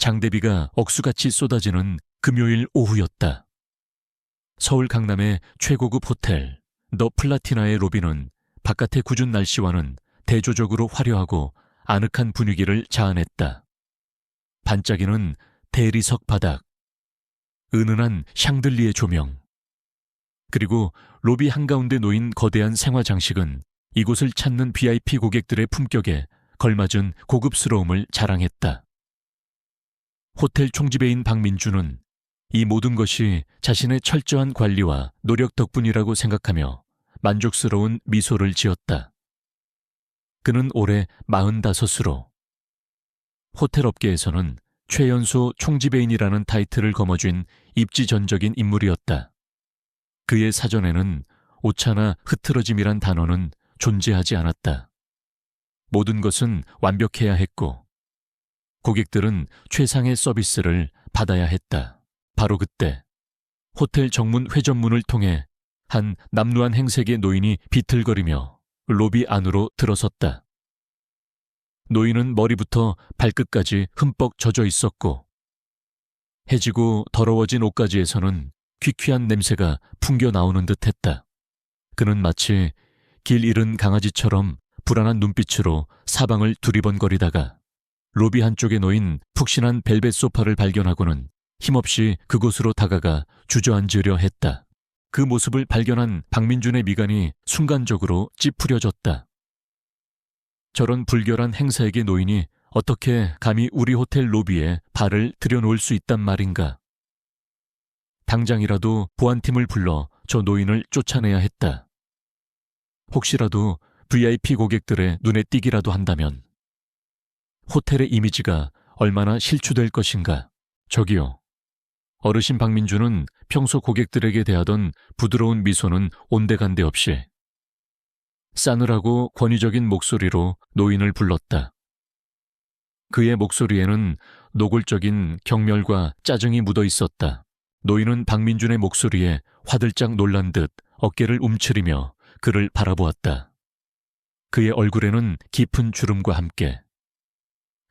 장대비가 억수같이 쏟아지는 금요일 오후였다. 서울 강남의 최고급 호텔 더 플라티나의 로비는 바깥의 궂은 날씨와는 대조적으로 화려하고 아늑한 분위기를 자아냈다. 반짝이는 대리석 바닥, 은은한 샹들리에 조명, 그리고 로비 한가운데 놓인 거대한 생화 장식은 이곳을 찾는 VIP 고객들의 품격에 걸맞은 고급스러움을 자랑했다. 호텔 총지배인 박민주는 이 모든 것이 자신의 철저한 관리와 노력 덕분이라고 생각하며 만족스러운 미소를 지었다. 그는 올해 45으로 호텔 업계에서는 최연소 총지배인이라는 타이틀을 거머쥔 입지전적인 인물이었다. 그의 사전에는 오차나 흐트러짐이란 단어는 존재하지 않았다. 모든 것은 완벽해야 했고 고객들은 최상의 서비스를 받아야 했다. 바로 그때 호텔 정문 회전문을 통해 한 남루한 행색의 노인이 비틀거리며 로비 안으로 들어섰다. 노인은 머리부터 발끝까지 흠뻑 젖어 있었고 해지고 더러워진 옷가지에서는 퀴퀴한 냄새가 풍겨 나오는 듯했다. 그는 마치 길 잃은 강아지처럼 불안한 눈빛으로 사방을 두리번거리다가 로비 한쪽에 놓인 푹신한 벨벳 소파를 발견하고는 힘없이 그곳으로 다가가 주저앉으려 했다. 그 모습을 발견한 박민준의 미간이 순간적으로 찌푸려졌다. 저런 불결한 행사에게 노인이 어떻게 감히 우리 호텔 로비에 발을 들여놓을 수 있단 말인가. 당장이라도 보안팀을 불러 저 노인을 쫓아내야 했다. 혹시라도 VIP 고객들의 눈에 띄기라도 한다면 호텔의 이미지가 얼마나 실추될 것인가. 저기요. 어르신 박민주는 평소 고객들에게 대하던 부드러운 미소는 온데간데 없이 싸늘하고 권위적인 목소리로 노인을 불렀다. 그의 목소리에는 노골적인 경멸과 짜증이 묻어 있었다. 노인은 박민준의 목소리에 화들짝 놀란 듯 어깨를 움츠리며 그를 바라보았다. 그의 얼굴에는 깊은 주름과 함께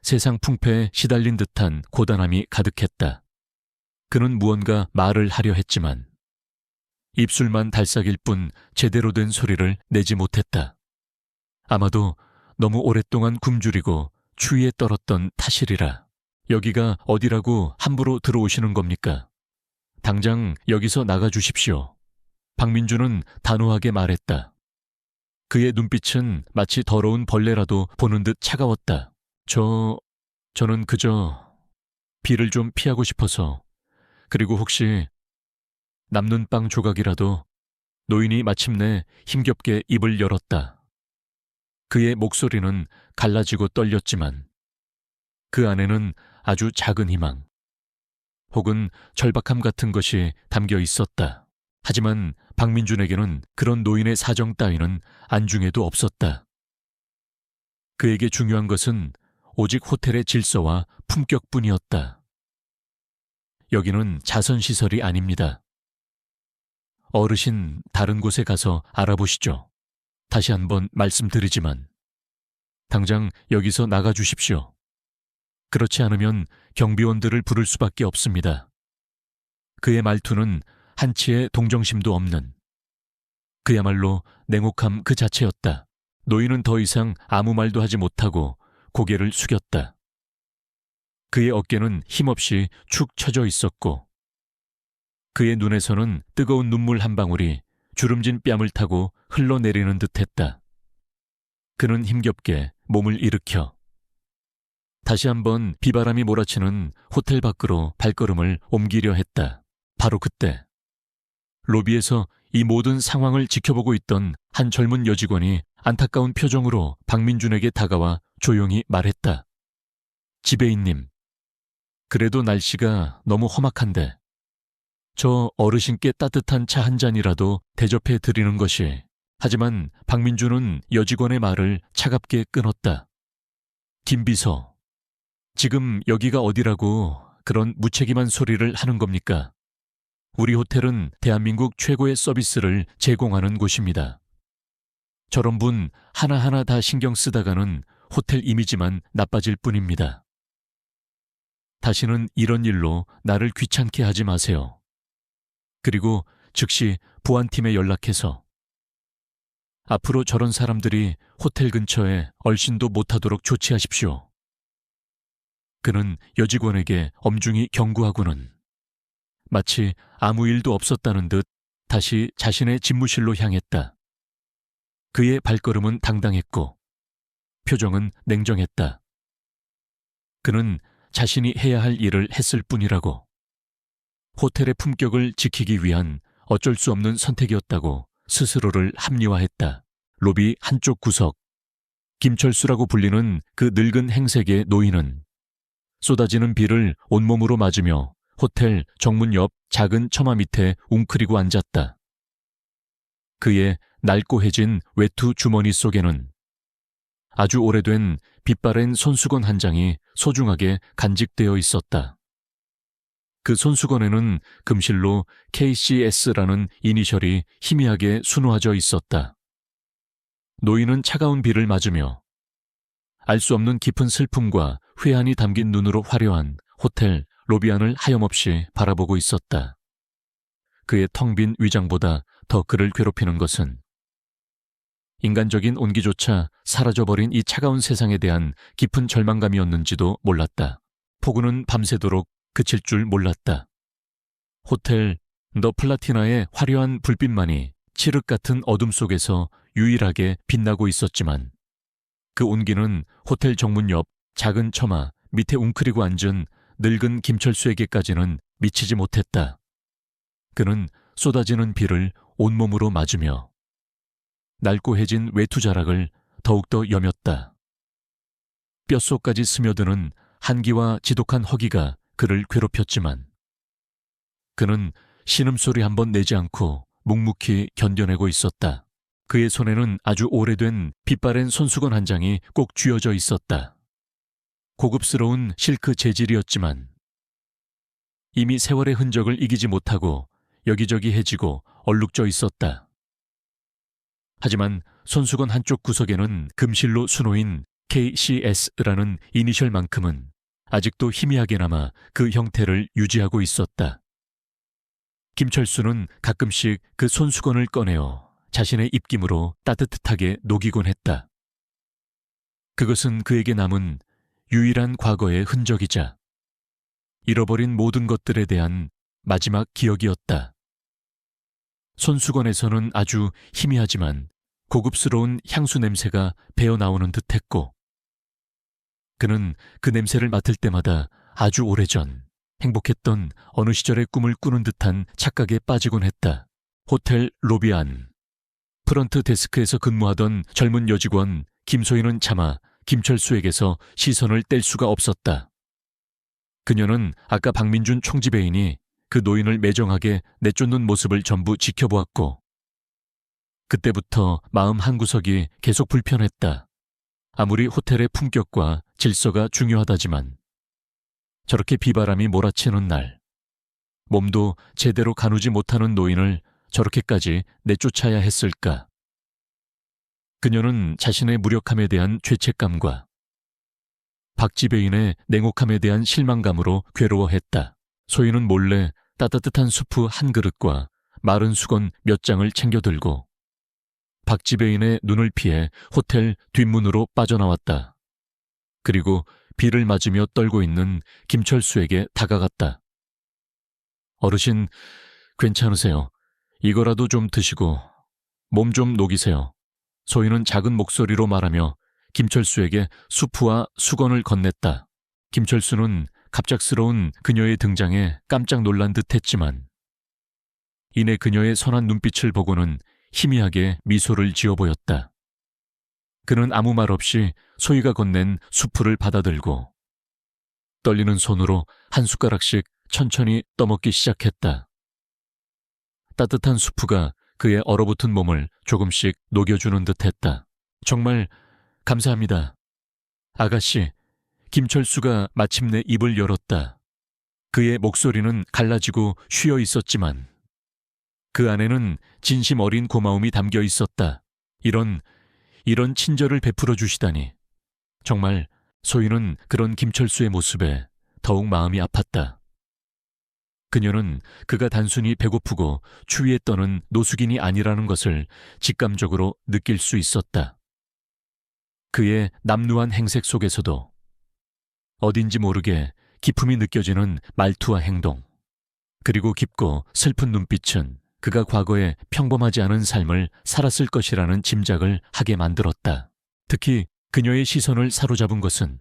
세상 풍패에 시달린 듯한 고단함이 가득했다. 그는 무언가 말을 하려 했지만 입술만 달싹일 뿐 제대로 된 소리를 내지 못했다. 아마도 너무 오랫동안 굶주리고 추위에 떨었던 탓이리라. 여기가 어디라고 함부로 들어오시는 겁니까? 당장 여기서 나가주십시오. 박민주는 단호하게 말했다. 그의 눈빛은 마치 더러운 벌레라도 보는 듯 차가웠다. 저는 그저 비를 좀 피하고 싶어서, 그리고 혹시 남는 빵 조각이라도. 노인이 마침내 힘겹게 입을 열었다. 그의 목소리는 갈라지고 떨렸지만 그 안에는 아주 작은 희망 혹은 절박함 같은 것이 담겨 있었다. 하지만 박민준에게는 그런 노인의 사정 따위는 안중에도 없었다. 그에게 중요한 것은 오직 호텔의 질서와 품격뿐이었다. 여기는 자선시설이 아닙니다. 어르신, 다른 곳에 가서 알아보시죠. 다시 한번 말씀드리지만 당장 여기서 나가주십시오. 그렇지 않으면 경비원들을 부를 수밖에 없습니다. 그의 말투는 한치의 동정심도 없는, 그야말로 냉혹함 그 자체였다. 노인은 더 이상 아무 말도 하지 못하고 고개를 숙였다. 그의 어깨는 힘없이 축 처져 있었고 그의 눈에서는 뜨거운 눈물 한 방울이 주름진 뺨을 타고 흘러내리는 듯했다. 그는 힘겹게 몸을 일으켜 다시 한번 비바람이 몰아치는 호텔 밖으로 발걸음을 옮기려 했다. 바로 그때 로비에서 이 모든 상황을 지켜보고 있던 한 젊은 여직원이 안타까운 표정으로 박민준에게 다가와 조용히 말했다. 지배인님, 그래도 날씨가 너무 험악한데 저 어르신께 따뜻한 차 한 잔이라도 대접해 드리는 것이. 하지만 박민주는 여직원의 말을 차갑게 끊었다. 김비서, 지금 여기가 어디라고 그런 무책임한 소리를 하는 겁니까? 우리 호텔은 대한민국 최고의 서비스를 제공하는 곳입니다. 저런 분 하나하나 다 신경 쓰다가는 호텔 이미지만 나빠질 뿐입니다. 다시는 이런 일로 나를 귀찮게 하지 마세요. 그리고 즉시 보안팀에 연락해서 앞으로 저런 사람들이 호텔 근처에 얼씬도 못하도록 조치하십시오. 그는 여직원에게 엄중히 경고하고는 마치 아무 일도 없었다는 듯 다시 자신의 집무실로 향했다. 그의 발걸음은 당당했고 표정은 냉정했다. 그는 자신이 해야 할 일을 했을 뿐이라고. 호텔의 품격을 지키기 위한 어쩔 수 없는 선택이었다고 스스로를 합리화했다. 로비 한쪽 구석, 김철수라고 불리는 그 늙은 행색의 노인은 쏟아지는 비를 온몸으로 맞으며 호텔 정문 옆 작은 처마 밑에 웅크리고 앉았다. 그의 낡고해진 외투 주머니 속에는 아주 오래된 빛바랜 손수건 한 장이 소중하게 간직되어 있었다. 그 손수건에는 금실로 KCS라는 이니셜이 희미하게 수놓아져 있었다. 노인은 차가운 비를 맞으며 알 수 없는 깊은 슬픔과 회한이 담긴 눈으로 화려한 호텔 로비 안을 하염없이 바라보고 있었다. 그의 텅 빈 위장보다 더 그를 괴롭히는 것은 인간적인 온기조차 사라져버린 이 차가운 세상에 대한 깊은 절망감이었는지도 몰랐다. 폭우는 밤새도록 그칠 줄 몰랐다. 호텔 더 플라티나의 화려한 불빛만이 칠흑 같은 어둠 속에서 유일하게 빛나고 있었지만 그 온기는 호텔 정문 옆 작은 처마 밑에 웅크리고 앉은 늙은 김철수에게까지는 미치지 못했다. 그는 쏟아지는 비를 온몸으로 맞으며 낡고해진 외투자락을 더욱더 여몄다. 뼛속까지 스며드는 한기와 지독한 허기가 그를 괴롭혔지만 그는 신음소리 한 번 내지 않고 묵묵히 견뎌내고 있었다. 그의 손에는 아주 오래된 빛바랜 손수건 한 장이 꼭 쥐어져 있었다. 고급스러운 실크 재질이었지만 이미 세월의 흔적을 이기지 못하고 여기저기 해지고 얼룩져 있었다. 하지만 손수건 한쪽 구석에는 금실로 수놓인 KCS라는 이니셜만큼은 아직도 희미하게나마 그 형태를 유지하고 있었다. 김철수는 가끔씩 그 손수건을 꺼내어 자신의 입김으로 따뜻하게 녹이곤 했다. 그것은 그에게 남은 유일한 과거의 흔적이자 잃어버린 모든 것들에 대한 마지막 기억이었다. 손수건에서는 아주 희미하지만 고급스러운 향수 냄새가 배어나오는 듯했고 그는 그 냄새를 맡을 때마다 아주 오래전 행복했던 어느 시절의 꿈을 꾸는 듯한 착각에 빠지곤 했다. 호텔 로비 안 프런트 데스크에서 근무하던 젊은 여직원 김소희는 차마 김철수에게서 시선을 뗄 수가 없었다. 그녀는 아까 박민준 총지배인이 그 노인을 매정하게 내쫓는 모습을 전부 지켜보았고 그때부터 마음 한구석이 계속 불편했다. 아무리 호텔의 품격과 질서가 중요하다지만 저렇게 비바람이 몰아치는 날 몸도 제대로 가누지 못하는 노인을 저렇게까지 내쫓아야 했을까? 그녀는 자신의 무력함에 대한 죄책감과 박지배인의 냉혹함에 대한 실망감으로 괴로워했다. 소희는 몰래 따뜻한 수프 한 그릇과 마른 수건 몇 장을 챙겨들고 박지배인의 눈을 피해 호텔 뒷문으로 빠져나왔다. 그리고 비를 맞으며 떨고 있는 김철수에게 다가갔다. 어르신, 괜찮으세요? 이거라도 좀 드시고 몸 좀 녹이세요. 소희는 작은 목소리로 말하며 김철수에게 수프와 수건을 건넸다. 김철수는 갑작스러운 그녀의 등장에 깜짝 놀란 듯 했지만 이내 그녀의 선한 눈빛을 보고는 희미하게 미소를 지어 보였다. 그는 아무 말 없이 소희가 건넨 수프를 받아들고 떨리는 손으로 한 숟가락씩 천천히 떠먹기 시작했다. 따뜻한 수프가 그의 얼어붙은 몸을 조금씩 녹여주는 듯했다. 정말 감사합니다. 아가씨, 김철수가 마침내 입을 열었다. 그의 목소리는 갈라지고 쉬어 있었지만 그 안에는 진심 어린 고마움이 담겨 있었다. 이런 친절을 베풀어 주시다니. 정말 소희는 그런 김철수의 모습에 더욱 마음이 아팠다. 그녀는 그가 단순히 배고프고 추위에 떠는 노숙인이 아니라는 것을 직감적으로 느낄 수 있었다. 그의 남루한 행색 속에서도 어딘지 모르게 기품이 느껴지는 말투와 행동, 그리고 깊고 슬픈 눈빛은 그가 과거에 평범하지 않은 삶을 살았을 것이라는 짐작을 하게 만들었다. 특히 그녀의 시선을 사로잡은 것은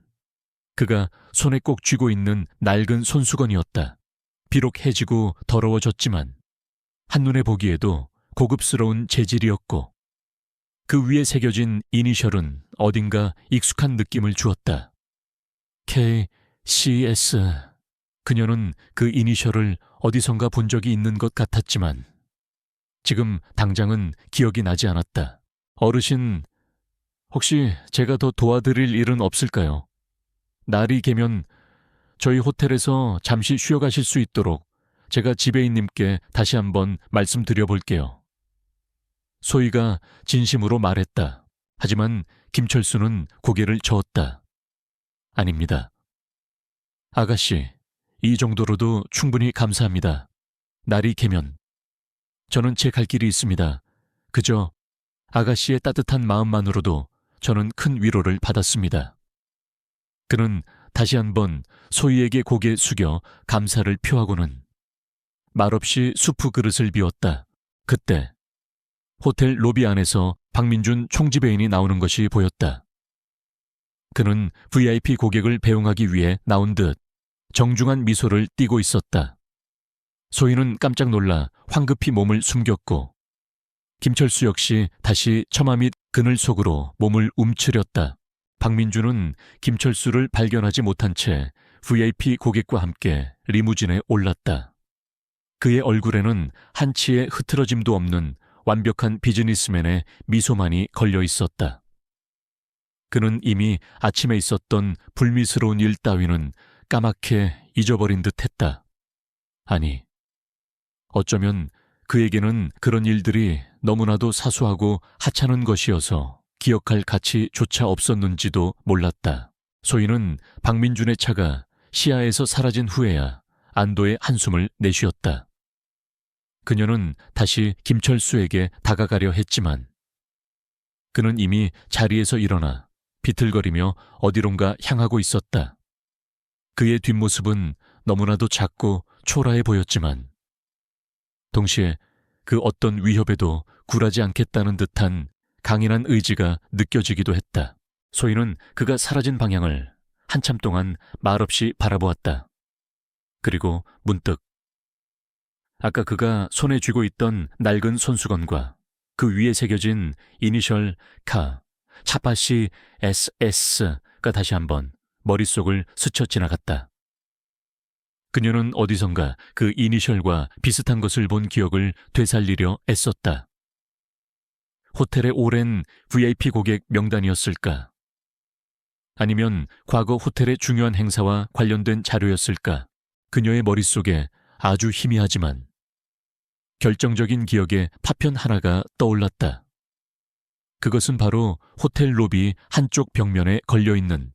그가 손에 꼭 쥐고 있는 낡은 손수건이었다. 비록 해지고 더러워졌지만 한눈에 보기에도 고급스러운 재질이었고 그 위에 새겨진 이니셜은 어딘가 익숙한 느낌을 주었다. KCS. 그녀는 그 이니셜을 어디선가 본 적이 있는 것 같았지만 지금 당장은 기억이 나지 않았다. 어르신, 혹시 제가 더 도와드릴 일은 없을까요? 날이 개면 저희 호텔에서 잠시 쉬어가실 수 있도록 제가 지배인님께 다시 한번 말씀드려 볼게요. 소희가 진심으로 말했다. 하지만 김철수는 고개를 저었다. 아닙니다. 아가씨, 이 정도로도 충분히 감사합니다. 날이 개면 저는 제 갈 길이 있습니다. 그저 아가씨의 따뜻한 마음만으로도 저는 큰 위로를 받았습니다. 그는 다시 한번 소희에게 고개 숙여 감사를 표하고는 말없이 수프 그릇을 비웠다. 그때 호텔 로비 안에서 박민준 총지배인이 나오는 것이 보였다. 그는 VIP 고객을 배웅하기 위해 나온 듯 정중한 미소를 띠고 있었다. 소희는 깜짝 놀라 황급히 몸을 숨겼고 김철수 역시 다시 처마 및 그늘 속으로 몸을 움츠렸다. 박민준은 김철수를 발견하지 못한 채 VIP 고객과 함께 리무진에 올랐다. 그의 얼굴에는 한치의 흐트러짐도 없는 완벽한 비즈니스맨의 미소만이 걸려 있었다. 그는 이미 아침에 있었던 불미스러운 일 따위는 까맣게 잊어버린 듯 했다. 아니, 어쩌면 그에게는 그런 일들이 너무나도 사소하고 하찮은 것이어서 기억할 가치조차 없었는지도 몰랐다. 소희는 박민준의 차가 시야에서 사라진 후에야 안도의 한숨을 내쉬었다. 그녀는 다시 김철수에게 다가가려 했지만 그는 이미 자리에서 일어나 비틀거리며 어디론가 향하고 있었다. 그의 뒷모습은 너무나도 작고 초라해 보였지만 동시에 그 어떤 위협에도 굴하지 않겠다는 듯한 강인한 의지가 느껴지기도 했다. 소희는 그가 사라진 방향을 한참 동안 말없이 바라보았다. 그리고 문득 아까 그가 손에 쥐고 있던 낡은 손수건과 그 위에 새겨진 이니셜 카, 차파시 SS가 다시 한번 머릿속을 스쳐 지나갔다. 그녀는 어디선가 그 이니셜과 비슷한 것을 본 기억을 되살리려 애썼다. 호텔의 오랜 VIP 고객 명단이었을까? 아니면 과거 호텔의 중요한 행사와 관련된 자료였을까? 그녀의 머릿속에 아주 희미하지만 결정적인 기억의 파편 하나가 떠올랐다. 그것은 바로 호텔 로비 한쪽 벽면에 걸려있는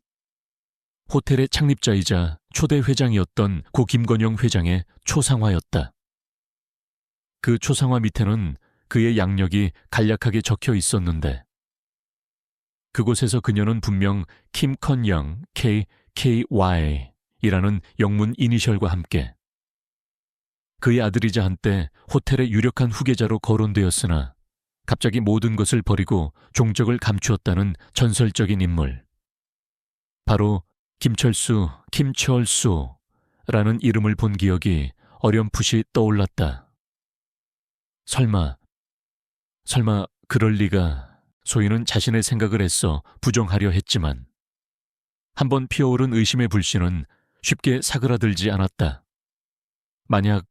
호텔의 창립자이자 초대 회장이었던 고 김건영 회장의 초상화였다. 그 초상화 밑에는 그의 양력이 간략하게 적혀 있었는데 그곳에서 그녀는 분명 김컨영 KKY이라는 영문 이니셜과 함께 그의 아들이자 한때 호텔의 유력한 후계자로 거론되었으나 갑자기 모든 것을 버리고 종적을 감추었다는 전설적인 인물. 바로 김철수라는 이름을 본 기억이 어렴풋이 떠올랐다. 설마 그럴 리가. 소희는 자신의 생각을 애써 부정하려 했지만 한번 피어오른 의심의 불씨는 쉽게 사그라들지 않았다. 만약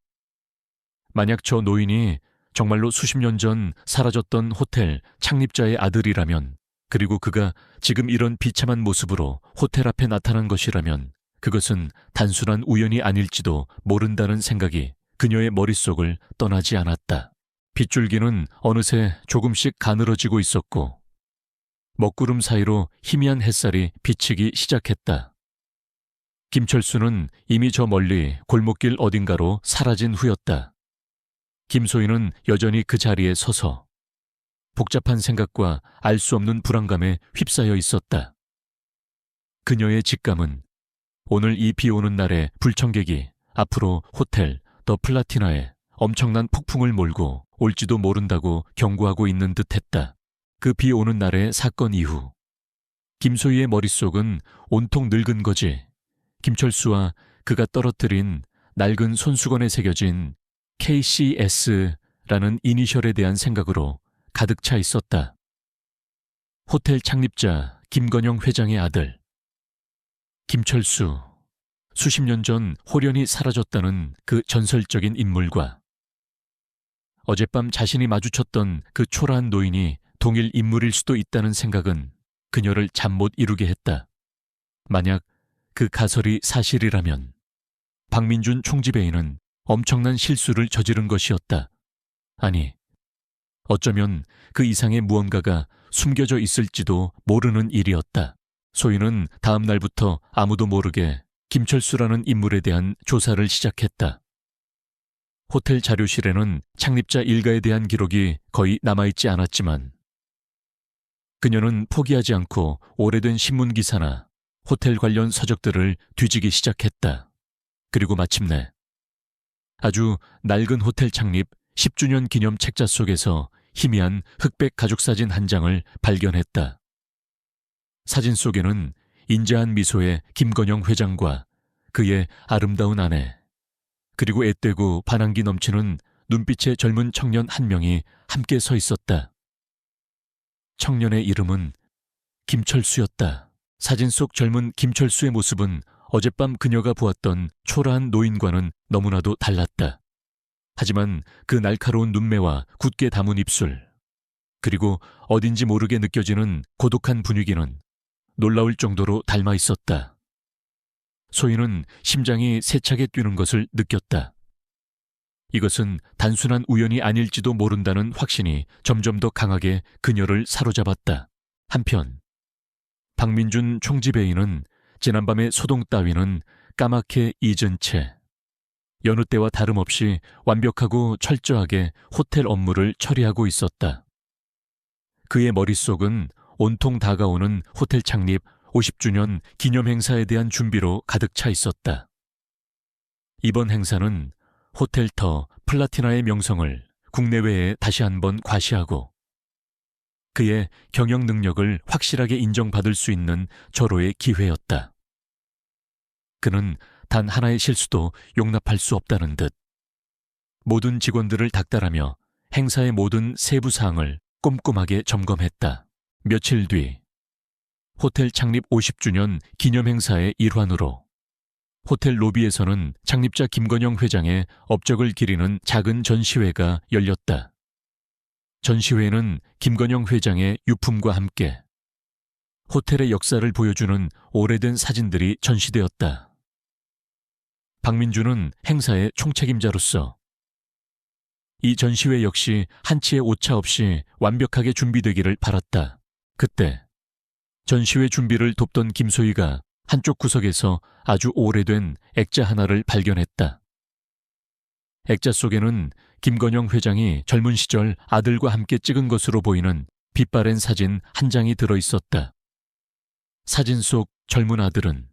저 노인이 정말로 수십 년 전 사라졌던 호텔 창립자의 아들이라면, 그리고 그가 지금 이런 비참한 모습으로 호텔 앞에 나타난 것이라면 그것은 단순한 우연이 아닐지도 모른다는 생각이 그녀의 머릿속을 떠나지 않았다. 빗줄기는 어느새 조금씩 가늘어지고 있었고 먹구름 사이로 희미한 햇살이 비치기 시작했다. 김철수는 이미 저 멀리 골목길 어딘가로 사라진 후였다. 김소희는 여전히 그 자리에 서서 복잡한 생각과 알 수 없는 불안감에 휩싸여 있었다. 그녀의 직감은 오늘 이 비 오는 날에 불청객이 앞으로 호텔 더 플라티나에 엄청난 폭풍을 몰고 올지도 모른다고 경고하고 있는 듯했다. 그 비 오는 날의 사건 이후 김소희의 머릿속은 온통 늙은 거지. 김철수와 그가 떨어뜨린 낡은 손수건에 새겨진 KCS라는 이니셜에 대한 생각으로 가득 차 있었다. 호텔 창립자 김건영 회장의 아들 김철수, 수십 년 전 홀연히 사라졌다는 그 전설적인 인물과 어젯밤 자신이 마주쳤던 그 초라한 노인이 동일 인물일 수도 있다는 생각은 그녀를 잠 못 이루게 했다. 만약 그 가설이 사실이라면 박민준 총지배인은 엄청난 실수를 저지른 것이었다. 아니, 어쩌면 그 이상의 무언가가 숨겨져 있을지도 모르는 일이었다. 소희는 다음 날부터 아무도 모르게 김철수라는 인물에 대한 조사를 시작했다. 호텔 자료실에는 창립자 일가에 대한 기록이 거의 남아있지 않았지만 그녀는 포기하지 않고 오래된 신문기사나 호텔 관련 서적들을 뒤지기 시작했다. 그리고 마침내 아주 낡은 호텔 창립 10주년 기념 책자 속에서 희미한 흑백 가족사진 한 장을 발견했다. 사진 속에는 인자한 미소의 김건영 회장과 그의 아름다운 아내, 그리고 앳되고 반항기 넘치는 눈빛의 젊은 청년 한 명이 함께 서 있었다. 청년의 이름은 김철수였다. 사진 속 젊은 김철수의 모습은 어젯밤 그녀가 보았던 초라한 노인과는 너무나도 달랐다. 하지만 그 날카로운 눈매와 굳게 담은 입술, 그리고 어딘지 모르게 느껴지는 고독한 분위기는 놀라울 정도로 닮아 있었다. 소희는 심장이 세차게 뛰는 것을 느꼈다. 이것은 단순한 우연이 아닐지도 모른다는 확신이 점점 더 강하게 그녀를 사로잡았다. 한편 박민준 총지배인은 지난밤의 소동 따위는 까맣게 잊은 채 여느 때와 다름없이 완벽하고 철저하게 호텔 업무를 처리하고 있었다. 그의 머릿속은 온통 다가오는 호텔 창립 50주년 기념 행사에 대한 준비로 가득 차 있었다. 이번 행사는 호텔 더 플라티나의 명성을 국내외에 다시 한번 과시하고 그의 경영 능력을 확실하게 인정받을 수 있는 절호의 기회였다. 그는 단 하나의 실수도 용납할 수 없다는 듯 모든 직원들을 닥달하며 행사의 모든 세부 사항을 꼼꼼하게 점검했다. 며칠 뒤 호텔 창립 50주년 기념 행사의 일환으로 호텔 로비에서는 창립자 김건영 회장의 업적을 기리는 작은 전시회가 열렸다. 전시회는 김건영 회장의 유품과 함께 호텔의 역사를 보여주는 오래된 사진들이 전시되었다. 박민준은 행사의 총책임자로서 이 전시회 역시 한치의 오차 없이 완벽하게 준비되기를 바랐다. 그때 전시회 준비를 돕던 김소희가 한쪽 구석에서 아주 오래된 액자 하나를 발견했다. 액자 속에는 김건영 회장이 젊은 시절 아들과 함께 찍은 것으로 보이는 빛바랜 사진 한 장이 들어 있었다. 사진 속 젊은 아들은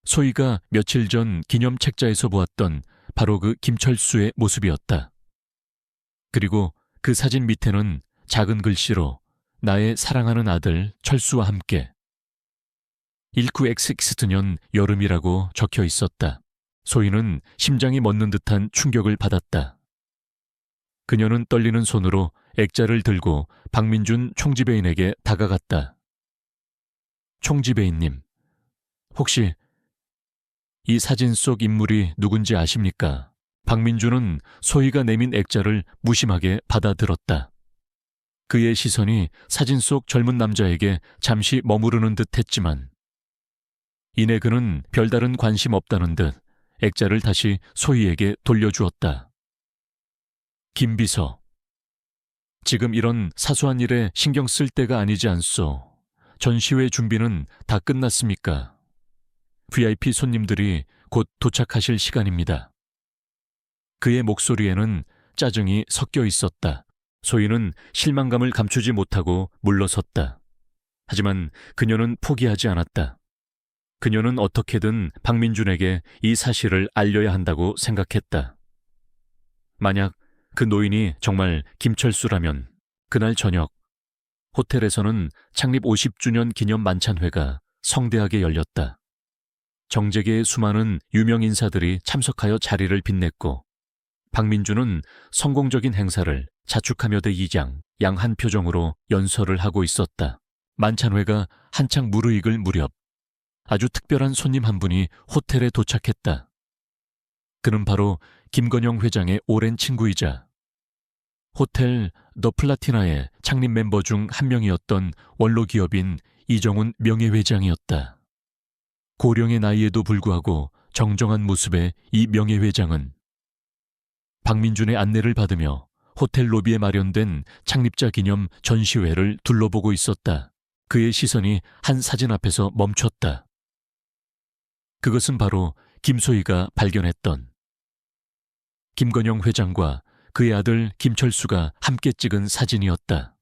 소희가 며칠 전 기념 책자에서 보았던 바로 그 김철수의 모습이었다. 그리고 그 사진 밑에는 작은 글씨로 나의 사랑하는 아들 철수와 함께 19XX 년 여름이라고 적혀 있었다. 소희는 심장이 멎는 듯한 충격을 받았다. 그녀는 떨리는 손으로 액자를 들고 박민준 총지배인에게 다가갔다. 총지배인님, 혹시 이 사진 속 인물이 누군지 아십니까? 박민준은 소희가 내민 액자를 무심하게 받아들었다. 그의 시선이 사진 속 젊은 남자에게 잠시 머무르는 듯 했지만 이내 그는 별다른 관심 없다는 듯 액자를 다시 소희에게 돌려주었다. 김비서, 지금 이런 사소한 일에 신경 쓸 때가 아니지 않소. 전시회 준비는 다 끝났습니까? VIP 손님들이 곧 도착하실 시간입니다. 그의 목소리에는 짜증이 섞여 있었다. 소희는 실망감을 감추지 못하고 물러섰다. 하지만 그녀는 포기하지 않았다. 그녀는 어떻게든 박민준에게 이 사실을 알려야 한다고 생각했다. 만약 그 노인이 정말 김철수라면 그날 저녁 호텔에서는 창립 50주년 기념 만찬회가 성대하게 열렸다. 정재계의 수많은 유명 인사들이 참석하여 자리를 빛냈고 박민준은 성공적인 행사를 자축하며 대이장 양한 표정으로 연설을 하고 있었다. 만찬회가 한창 무르익을 무렵 아주 특별한 손님 한 분이 호텔에 도착했다. 그는 바로 김건영 회장의 오랜 친구이자 호텔 더 플라티나의 창립 멤버 중 한 명이었던 원로 기업인 이정훈 명예회장이었다. 고령의 나이에도 불구하고 정정한 모습의 이 명예회장은 박민준의 안내를 받으며 호텔 로비에 마련된 창립자 기념 전시회를 둘러보고 있었다. 그의 시선이 한 사진 앞에서 멈췄다. 그것은 바로 김소희가 발견했던 김건영 회장과 그의 아들 김철수가 함께 찍은 사진이었다.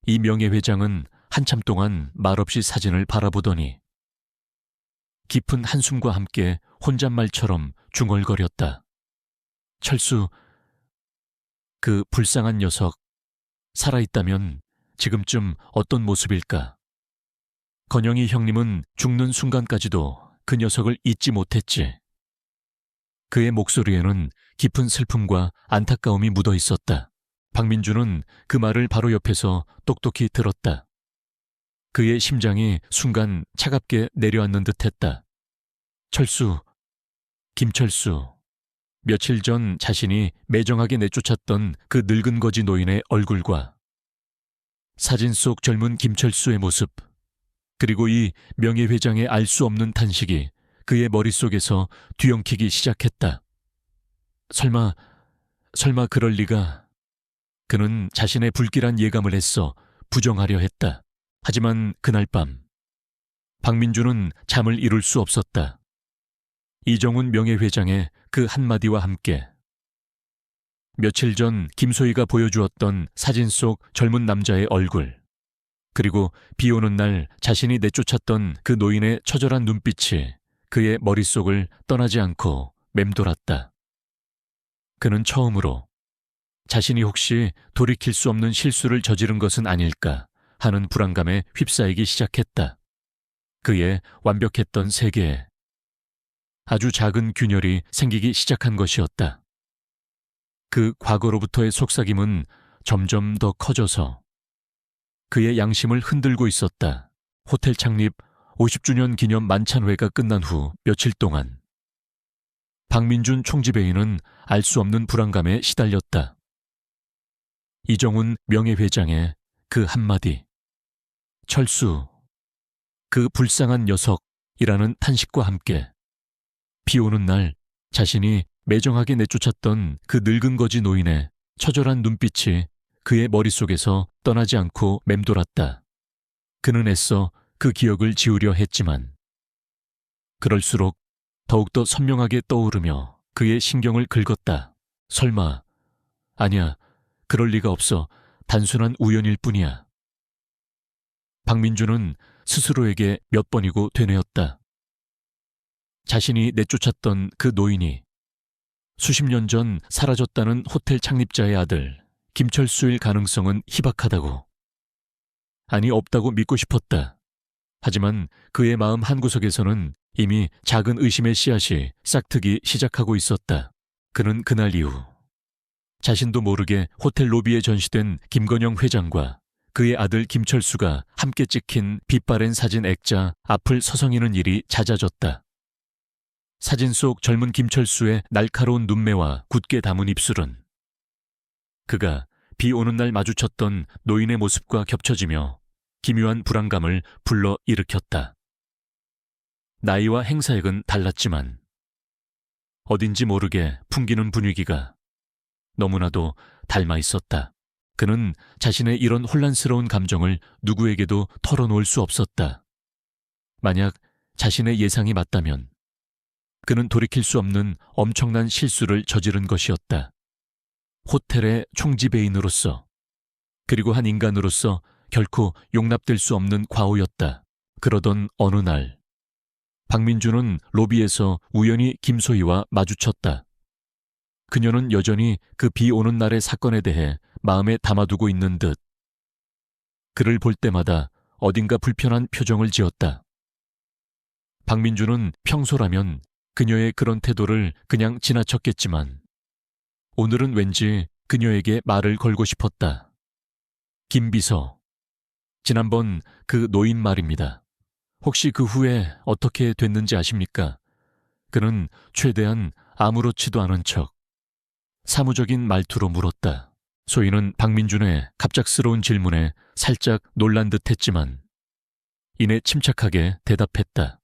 이 명예회장은 한참 동안 말없이 사진을 바라보더니 깊은 한숨과 함께 혼잣말처럼 중얼거렸다. 철수, 그 불쌍한 녀석, 살아있다면 지금쯤 어떤 모습일까? 건영이 형님은 죽는 순간까지도 그 녀석을 잊지 못했지. 그의 목소리에는 깊은 슬픔과 안타까움이 묻어 있었다. 박민준은 그 말을 바로 옆에서 똑똑히 들었다. 그의 심장이 순간 차갑게 내려앉는 듯했다. 철수, 김철수. 며칠 전 자신이 매정하게 내쫓았던 그 늙은 거지 노인의 얼굴과 사진 속 젊은 김철수의 모습, 그리고 이 명예회장의 알 수 없는 탄식이 그의 머릿속에서 뒤엉키기 시작했다. 설마 그럴 리가. 그는 자신의 불길한 예감을 애써 부정하려 했다. 하지만 그날 밤 박민준은 잠을 이룰 수 없었다. 이정훈 명예회장의 그 한마디와 함께 며칠 전 김소희가 보여주었던 사진 속 젊은 남자의 얼굴, 그리고 비 오는 날 자신이 내쫓았던 그 노인의 처절한 눈빛이 그의 머릿속을 떠나지 않고 맴돌았다. 그는 처음으로 자신이 혹시 돌이킬 수 없는 실수를 저지른 것은 아닐까 하는 불안감에 휩싸이기 시작했다. 그의 완벽했던 세계에 아주 작은 균열이 생기기 시작한 것이었다. 그 과거로부터의 속삭임은 점점 더 커져서 그의 양심을 흔들고 있었다. 호텔 창립 50주년 기념 만찬회가 끝난 후 며칠 동안 박민준 총지배인은 알 수 없는 불안감에 시달렸다. 이정훈 명예회장의 그 한마디, 철수, 그 불쌍한 녀석이라는 탄식과 함께 비 오는 날 자신이 매정하게 내쫓았던 그 늙은 거지 노인의 처절한 눈빛이 그의 머릿속에서 떠나지 않고 맴돌았다. 그는 애써 그 기억을 지우려 했지만 그럴수록 더욱더 선명하게 떠오르며 그의 신경을 긁었다. 설마, 아니야, 그럴 리가 없어. 단순한 우연일 뿐이야. 박민준은 스스로에게 몇 번이고 되뇌었다. 자신이 내쫓았던 그 노인이 수십 년 전 사라졌다는 호텔 창립자의 아들 김철수일 가능성은 희박하다고. 아니, 없다고 믿고 싶었다. 하지만 그의 마음 한구석에서는 이미 작은 의심의 씨앗이 싹트기 시작하고 있었다. 그는 그날 이후 자신도 모르게 호텔 로비에 전시된 김건영 회장과 그의 아들 김철수가 함께 찍힌 빛바랜 사진 액자 앞을 서성이는 일이 잦아졌다. 사진 속 젊은 김철수의 날카로운 눈매와 굳게 담은 입술은 그가 비 오는 날 마주쳤던 노인의 모습과 겹쳐지며 기묘한 불안감을 불러 일으켰다. 나이와 행사액은 달랐지만 어딘지 모르게 풍기는 분위기가 너무나도 닮아 있었다. 그는 자신의 이런 혼란스러운 감정을 누구에게도 털어놓을 수 없었다. 만약 자신의 예상이 맞다면 그는 돌이킬 수 없는 엄청난 실수를 저지른 것이었다. 호텔의 총지배인으로서, 그리고 한 인간으로서 결코 용납될 수 없는 과오였다. 그러던 어느 날, 박민주는 로비에서 우연히 김소희와 마주쳤다. 그녀는 여전히 그 비 오는 날의 사건에 대해 마음에 담아두고 있는 듯 그를 볼 때마다 어딘가 불편한 표정을 지었다. 박민주는 평소라면 그녀의 그런 태도를 그냥 지나쳤겠지만 오늘은 왠지 그녀에게 말을 걸고 싶었다. 김비서, 지난번 그 노인 말입니다. 혹시 그 후에 어떻게 됐는지 아십니까? 그는 최대한 아무렇지도 않은 척 사무적인 말투로 물었다. 소희는 박민준의 갑작스러운 질문에 살짝 놀란 듯 했지만 이내 침착하게 대답했다.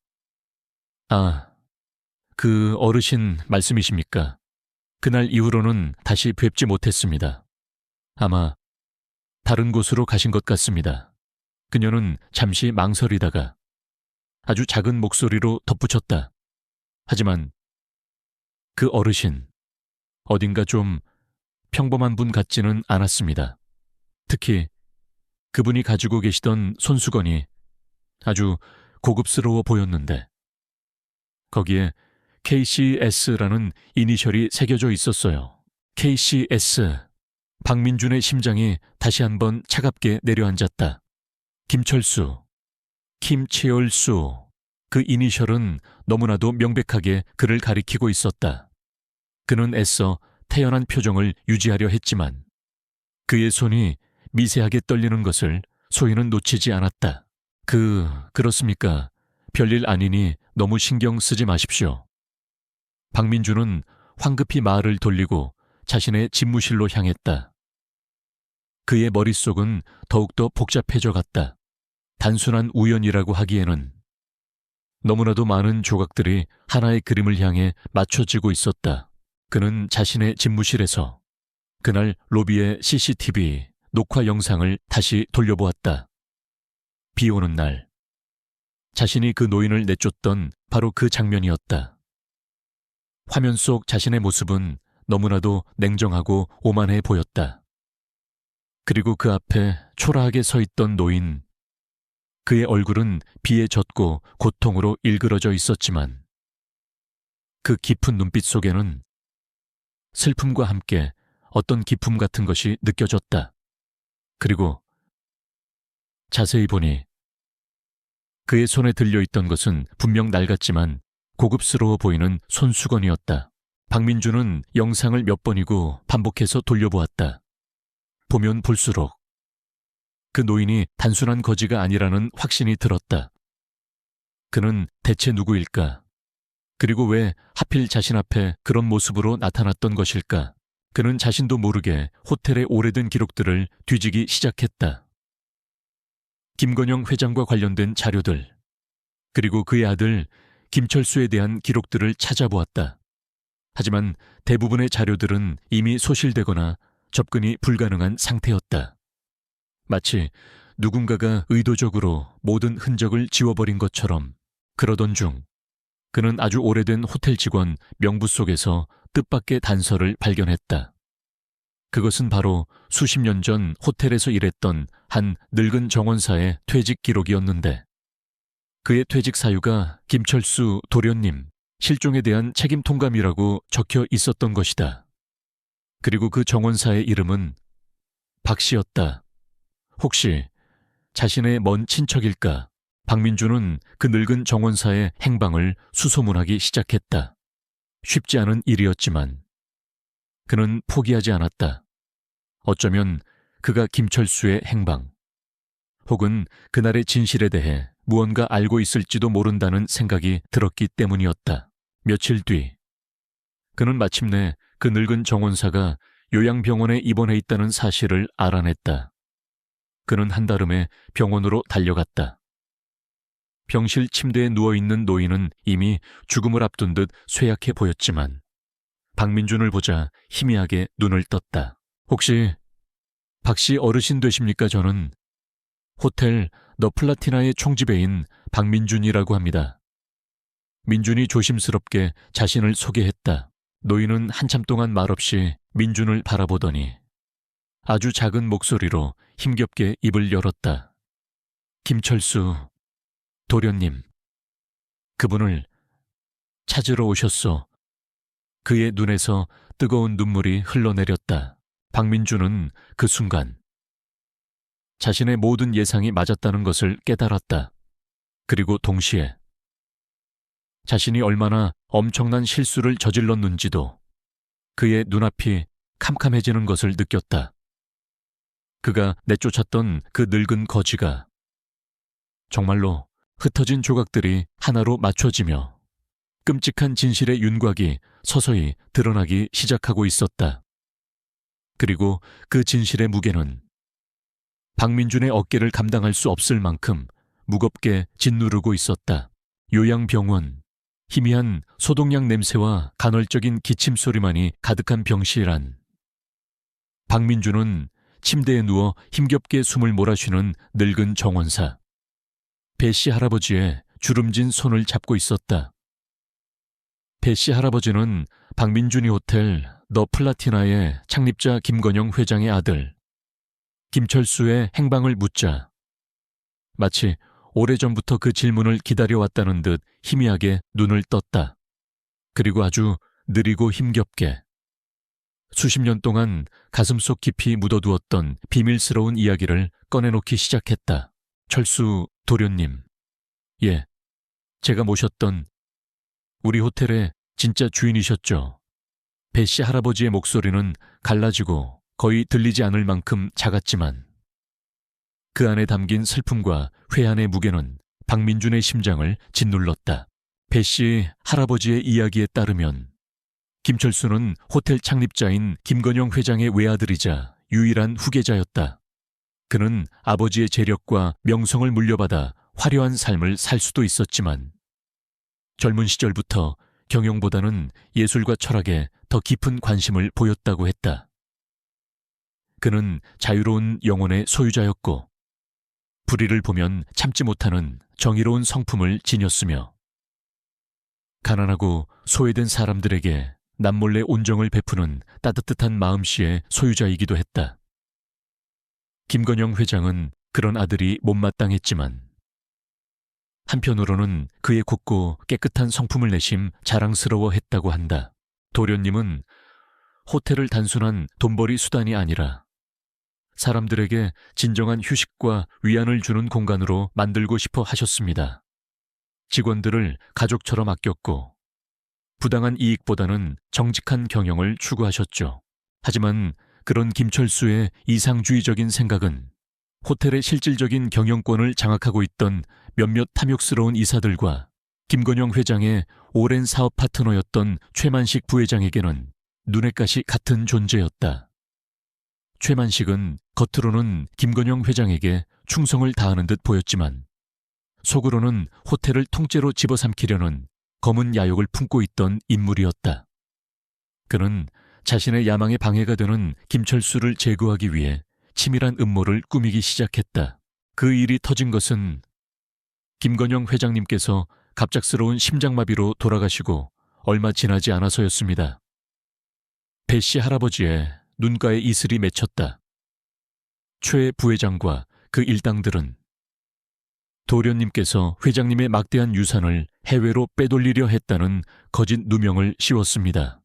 아, 그 어르신 말씀이십니까? 그날 이후로는 다시 뵙지 못했습니다. 아마 다른 곳으로 가신 것 같습니다. 그녀는 잠시 망설이다가 아주 작은 목소리로 덧붙였다. 하지만 그 어르신, 어딘가 좀 평범한 분 같지는 않았습니다. 특히 그분이 가지고 계시던 손수건이 아주 고급스러워 보였는데 거기에 KCS라는 이니셜이 새겨져 있었어요. KCS. 박민준의 심장이 다시 한번 차갑게 내려앉았다. 김철수, 김채열수. 그 이니셜은 너무나도 명백하게 그를 가리키고 있었다. 그는 애써 태연한 표정을 유지하려 했지만 그의 손이 미세하게 떨리는 것을 소희는 놓치지 않았다. 그렇습니까? 별일 아니니 너무 신경 쓰지 마십시오. 박민주는 황급히 말을 돌리고 자신의 집무실로 향했다. 그의 머릿속은 더욱더 복잡해져 갔다. 단순한 우연이라고 하기에는 너무나도 많은 조각들이 하나의 그림을 향해 맞춰지고 있었다. 그는 자신의 집무실에서 그날 로비의 CCTV 녹화 영상을 다시 돌려보았다. 비 오는 날, 자신이 그 노인을 내쫓던 바로 그 장면이었다. 화면 속 자신의 모습은 너무나도 냉정하고 오만해 보였다. 그리고 그 앞에 초라하게 서 있던 노인, 그의 얼굴은 비에 젖고 고통으로 일그러져 있었지만 그 깊은 눈빛 속에는 슬픔과 함께 어떤 기품 같은 것이 느껴졌다. 그리고 자세히 보니 그의 손에 들려있던 것은 분명 낡았지만 고급스러워 보이는 손수건이었다. 박민주는 영상을 몇 번이고 반복해서 돌려보았다. 보면 볼수록 그 노인이 단순한 거지가 아니라는 확신이 들었다. 그는 대체 누구일까? 그리고 왜 하필 자신 앞에 그런 모습으로 나타났던 것일까? 그는 자신도 모르게 호텔의 오래된 기록들을 뒤지기 시작했다. 김건영 회장과 관련된 자료들, 그리고 그의 아들 김철수에 대한 기록들을 찾아보았다. 하지만 대부분의 자료들은 이미 소실되거나 접근이 불가능한 상태였다. 마치 누군가가 의도적으로 모든 흔적을 지워버린 것처럼. 그러던 중 그는 아주 오래된 호텔 직원 명부 속에서 뜻밖의 단서를 발견했다. 그것은 바로 수십 년 전 호텔에서 일했던 한 늙은 정원사의 퇴직 기록이었는데 그의 퇴직 사유가 김철수 도련님 실종에 대한 책임 통감이라고 적혀 있었던 것이다. 그리고 그 정원사의 이름은 박 씨였다. 혹시 자신의 먼 친척일까? 박민주는 그 늙은 정원사의 행방을 수소문하기 시작했다. 쉽지 않은 일이었지만 그는 포기하지 않았다. 어쩌면 그가 김철수의 행방, 혹은 그날의 진실에 대해 무언가 알고 있을지도 모른다는 생각이 들었기 때문이었다. 며칠 뒤, 그는 마침내 그 늙은 정원사가 요양병원에 입원해 있다는 사실을 알아냈다. 그는 한달음에 병원으로 달려갔다. 병실 침대에 누워있는 노인은 이미 죽음을 앞둔 듯 쇠약해 보였지만 박민준을 보자 희미하게 눈을 떴다. 혹시 박 씨 어르신 되십니까? 저는 호텔 더 플라티나의 총지배인 박민준이라고 합니다. 민준이 조심스럽게 자신을 소개했다. 노인은 한참 동안 말없이 민준을 바라보더니 아주 작은 목소리로 힘겹게 입을 열었다. 김철수 도련님. 그분을 찾으러 오셨소. 그의 눈에서 뜨거운 눈물이 흘러내렸다. 박민준은 그 순간 자신의 모든 예상이 맞았다는 것을 깨달았다. 그리고 동시에 자신이 얼마나 엄청난 실수를 저질렀는지도 그의 눈앞이 캄캄해지는 것을 느꼈다. 그가 내쫓았던 그 늙은 거지가 정말로 흩어진 조각들이 하나로 맞춰지며 끔찍한 진실의 윤곽이 서서히 드러나기 시작하고 있었다. 그리고 그 진실의 무게는 박민준의 어깨를 감당할 수 없을 만큼 무겁게 짓누르고 있었다. 요양병원, 희미한 소독약 냄새와 간헐적인 기침 소리만이 가득한 병실 안. 박민준은 침대에 누워 힘겹게 숨을 몰아쉬는 늙은 정원사. 배씨 할아버지의 주름진 손을 잡고 있었다. 배씨 할아버지는 박민준이 호텔 더 플라티나의 창립자 김건영 회장의 아들 김철수의 행방을 묻자 마치 오래전부터 그 질문을 기다려왔다는 듯 희미하게 눈을 떴다. 그리고 아주 느리고 힘겹게 수십 년 동안 가슴속 깊이 묻어두었던 비밀스러운 이야기를 꺼내놓기 시작했다. 철수 도련님. 예, 제가 모셨던 우리 호텔의 진짜 주인이셨죠. 배씨 할아버지의 목소리는 갈라지고 거의 들리지 않을 만큼 작았지만 그 안에 담긴 슬픔과 회한의 무게는 박민준의 심장을 짓눌렀다. 배씨 할아버지의 이야기에 따르면 김철수는 호텔 창립자인 김건영 회장의 외아들이자 유일한 후계자였다. 그는 아버지의 재력과 명성을 물려받아 화려한 삶을 살 수도 있었지만 젊은 시절부터 경영보다는 예술과 철학에 더 깊은 관심을 보였다고 했다. 그는 자유로운 영혼의 소유자였고 불의를 보면 참지 못하는 정의로운 성품을 지녔으며 가난하고 소외된 사람들에게 남몰래 온정을 베푸는 따뜻한 마음씨의 소유자이기도 했다. 김건영 회장은 그런 아들이 못마땅했지만 한편으로는 그의 곱고 깨끗한 성품을 내심 자랑스러워했다고 한다. 도련님은 호텔을 단순한 돈벌이 수단이 아니라 사람들에게 진정한 휴식과 위안을 주는 공간으로 만들고 싶어 하셨습니다. 직원들을 가족처럼 아꼈고 부당한 이익보다는 정직한 경영을 추구하셨죠. 하지만 그런 김철수의 이상주의적인 생각은 호텔의 실질적인 경영권을 장악하고 있던 몇몇 탐욕스러운 이사들과 김건영 회장의 오랜 사업 파트너였던 최만식 부회장에게는 눈의 가시 같은 존재였다. 최만식은 겉으로는 김건영 회장에게 충성을 다하는 듯 보였지만 속으로는 호텔을 통째로 집어삼키려는 검은 야욕을 품고 있던 인물이었다. 그는 자신의 야망에 방해가 되는 김철수를 제거하기 위해 치밀한 음모를 꾸미기 시작했다. 그 일이 터진 것은 김건영 회장님께서 갑작스러운 심장마비로 돌아가시고 얼마 지나지 않아서였습니다. 배씨 할아버지의 눈가에 이슬이 맺혔다. 최 부회장과 그 일당들은 도련님께서 회장님의 막대한 유산을 해외로 빼돌리려 했다는 거짓 누명을 씌웠습니다.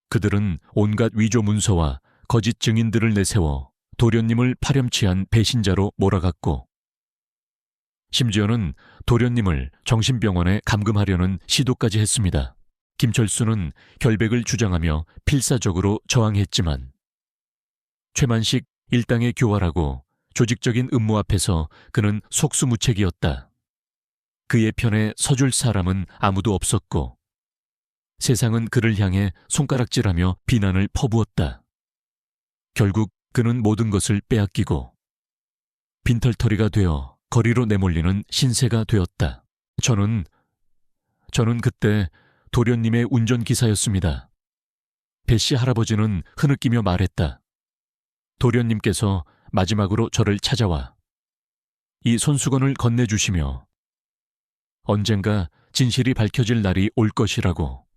그들은 온갖 위조 문서와 거짓 증인들을 내세워 도련님을 파렴치한 배신자로 몰아갔고 심지어는 도련님을 정신병원에 감금하려는 시도까지 했습니다. 김철수는 결백을 주장하며 필사적으로 저항했지만 최만식 일당의 교활하고 조직적인 음모 앞에서 그는 속수무책이었다. 그의 편에 서줄 사람은 아무도 없었고 세상은 그를 향해 손가락질하며 비난을 퍼부었다. 결국 그는 모든 것을 빼앗기고 빈털터리가 되어 거리로 내몰리는 신세가 되었다. 저는 그때 도련님의 운전기사였습니다. 배씨 할아버지는 흐느끼며 말했다. 도련님께서 마지막으로 저를 찾아와 이 손수건을 건네주시며 언젠가 진실이 밝혀질 날이 올 것이라고.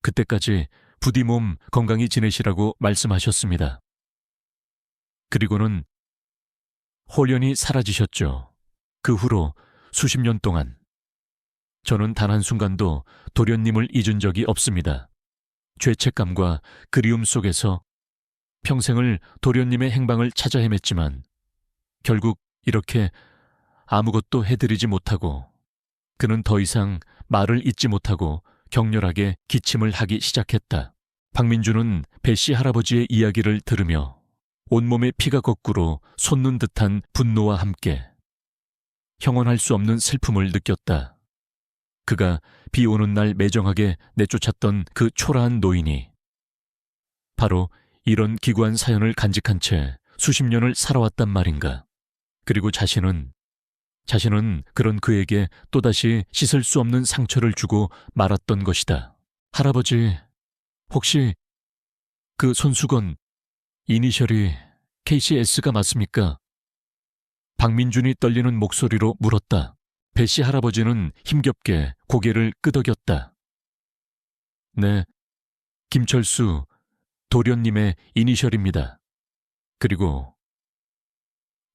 그때까지 부디 몸 건강히 지내시라고 말씀하셨습니다. 그리고는 홀연히 사라지셨죠. 그 후로 수십 년 동안 저는 단 한순간도 도련님을 잊은 적이 없습니다. 죄책감과 그리움 속에서 평생을 도련님의 행방을 찾아 헤맸지만 결국 이렇게 아무것도 해드리지 못하고 그는 더 이상 말을 잇지 못하고 격렬하게 기침을 하기 시작했다. 박민주는 배씨 할아버지의 이야기를 들으며 온몸에 피가 거꾸로 솟는 듯한 분노와 함께 형언할 수 없는 슬픔을 느꼈다. 그가 비 오는 날 매정하게 내쫓았던 그 초라한 노인이 바로 이런 기구한 사연을 간직한 채 수십 년을 살아왔단 말인가. 그리고 자신은 그런 그에게 또다시 씻을 수 없는 상처를 주고 말았던 것이다. 할아버지, 혹시 그 손수건 이니셜이 KCS가 맞습니까? 박민준이 떨리는 목소리로 물었다. 배씨 할아버지는 힘겹게 고개를 끄덕였다. 네, 김철수 도련님의 이니셜입니다. 그리고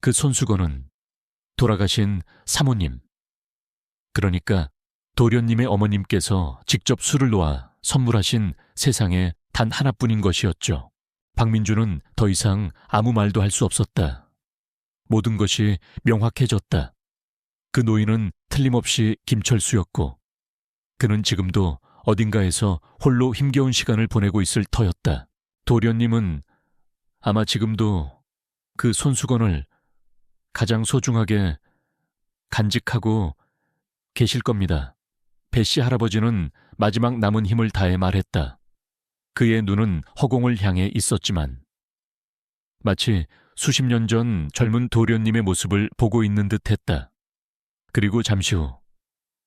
그 손수건은 돌아가신 사모님, 그러니까 도련님의 어머님께서 직접 술을 놓아 선물하신 세상에 단 하나뿐인 것이었죠. 박민주는 더 이상 아무 말도 할 수 없었다. 모든 것이 명확해졌다. 그 노인은 틀림없이 김철수였고 그는 지금도 어딘가에서 홀로 힘겨운 시간을 보내고 있을 터였다. 도련님은 아마 지금도 그 손수건을 가장 소중하게 간직하고 계실 겁니다. 배씨 할아버지는 마지막 남은 힘을 다해 말했다. 그의 눈은 허공을 향해 있었지만 마치 수십 년 전 젊은 도련님의 모습을 보고 있는 듯했다. 그리고 잠시 후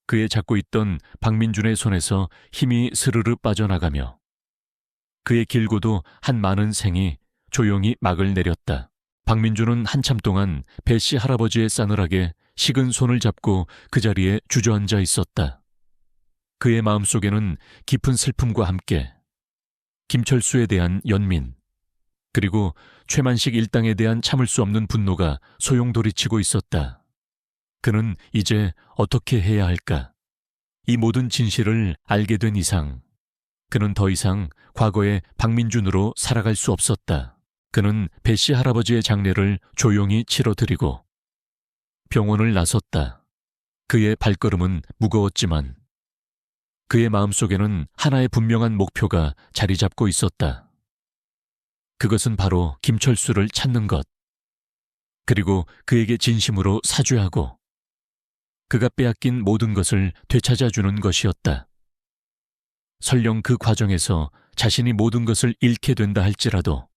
그의 잡고 있던 박민준의 손에서 힘이 스르르 빠져나가며 그의 길고도 한 많은 생이 조용히 막을 내렸다. 박민준은 한참 동안 배씨 할아버지의 싸늘하게 식은 손을 잡고 그 자리에 주저앉아 있었다. 그의 마음속에는 깊은 슬픔과 함께 김철수에 대한 연민, 그리고 최만식 일당에 대한 참을 수 없는 분노가 소용돌이치고 있었다. 그는 이제 어떻게 해야 할까? 이 모든 진실을 알게 된 이상 그는 더 이상 과거의 박민준으로 살아갈 수 없었다. 그는 배씨 할아버지의 장례를 조용히 치러드리고 병원을 나섰다. 그의 발걸음은 무거웠지만 그의 마음속에는 하나의 분명한 목표가 자리 잡고 있었다. 그것은 바로 김철수를 찾는 것, 그리고 그에게 진심으로 사죄하고 그가 빼앗긴 모든 것을 되찾아주는 것이었다. 설령 그 과정에서 자신이 모든 것을 잃게 된다 할지라도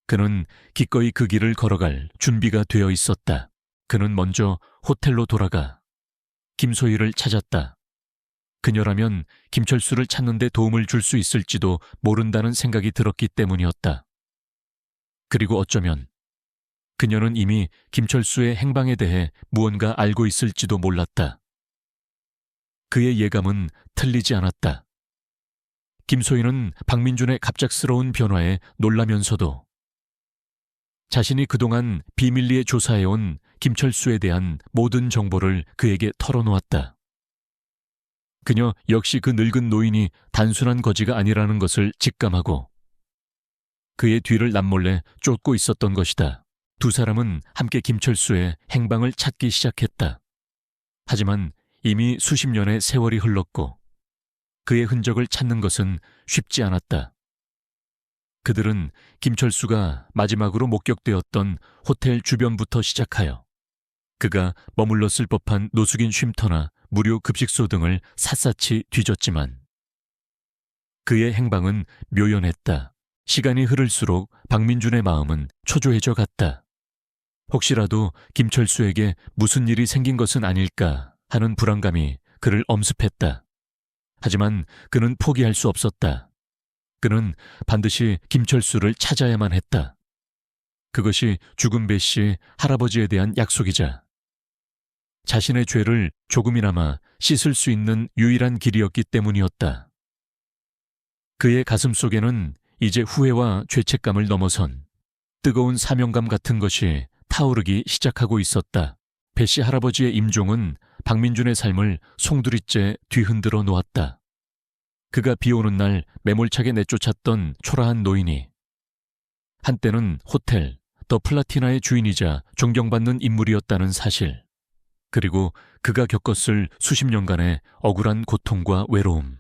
그는 기꺼이 그 길을 걸어갈 준비가 되어 있었다. 그는 먼저 호텔로 돌아가 김소희를 찾았다. 그녀라면 김철수를 찾는 데 도움을 줄 수 있을지도 모른다는 생각이 들었기 때문이었다. 그리고 어쩌면 그녀는 이미 김철수의 행방에 대해 무언가 알고 있을지도 몰랐다. 그의 예감은 틀리지 않았다. 김소희는 박민준의 갑작스러운 변화에 놀라면서도 자신이 그동안 비밀리에 조사해온 김철수에 대한 모든 정보를 그에게 털어놓았다. 그녀 역시 그 늙은 노인이 단순한 거지가 아니라는 것을 직감하고 그의 뒤를 남몰래 쫓고 있었던 것이다. 두 사람은 함께 김철수의 행방을 찾기 시작했다. 하지만 이미 수십 년의 세월이 흘렀고 그의 흔적을 찾는 것은 쉽지 않았다. 그들은 김철수가 마지막으로 목격되었던 호텔 주변부터 시작하여 그가 머물렀을 법한 노숙인 쉼터나 무료 급식소 등을 샅샅이 뒤졌지만 그의 행방은 묘연했다. 시간이 흐를수록 박민준의 마음은 초조해져 갔다. 혹시라도 김철수에게 무슨 일이 생긴 것은 아닐까 하는 불안감이 그를 엄습했다. 하지만 그는 포기할 수 없었다. 그는 반드시 김철수를 찾아야만 했다. 그것이 죽은 배씨 할아버지에 대한 약속이자 자신의 죄를 조금이나마 씻을 수 있는 유일한 길이었기 때문이었다. 그의 가슴 속에는 이제 후회와 죄책감을 넘어선 뜨거운 사명감 같은 것이 타오르기 시작하고 있었다. 배씨 할아버지의 임종은 박민준의 삶을 송두리째 뒤흔들어 놓았다. 그가 비오는 날 매몰차게 내쫓았던 초라한 노인이 한때는 호텔 더 플라티나의 주인이자 존경받는 인물이었다는 사실, 그리고 그가 겪었을 수십 년간의 억울한 고통과 외로움,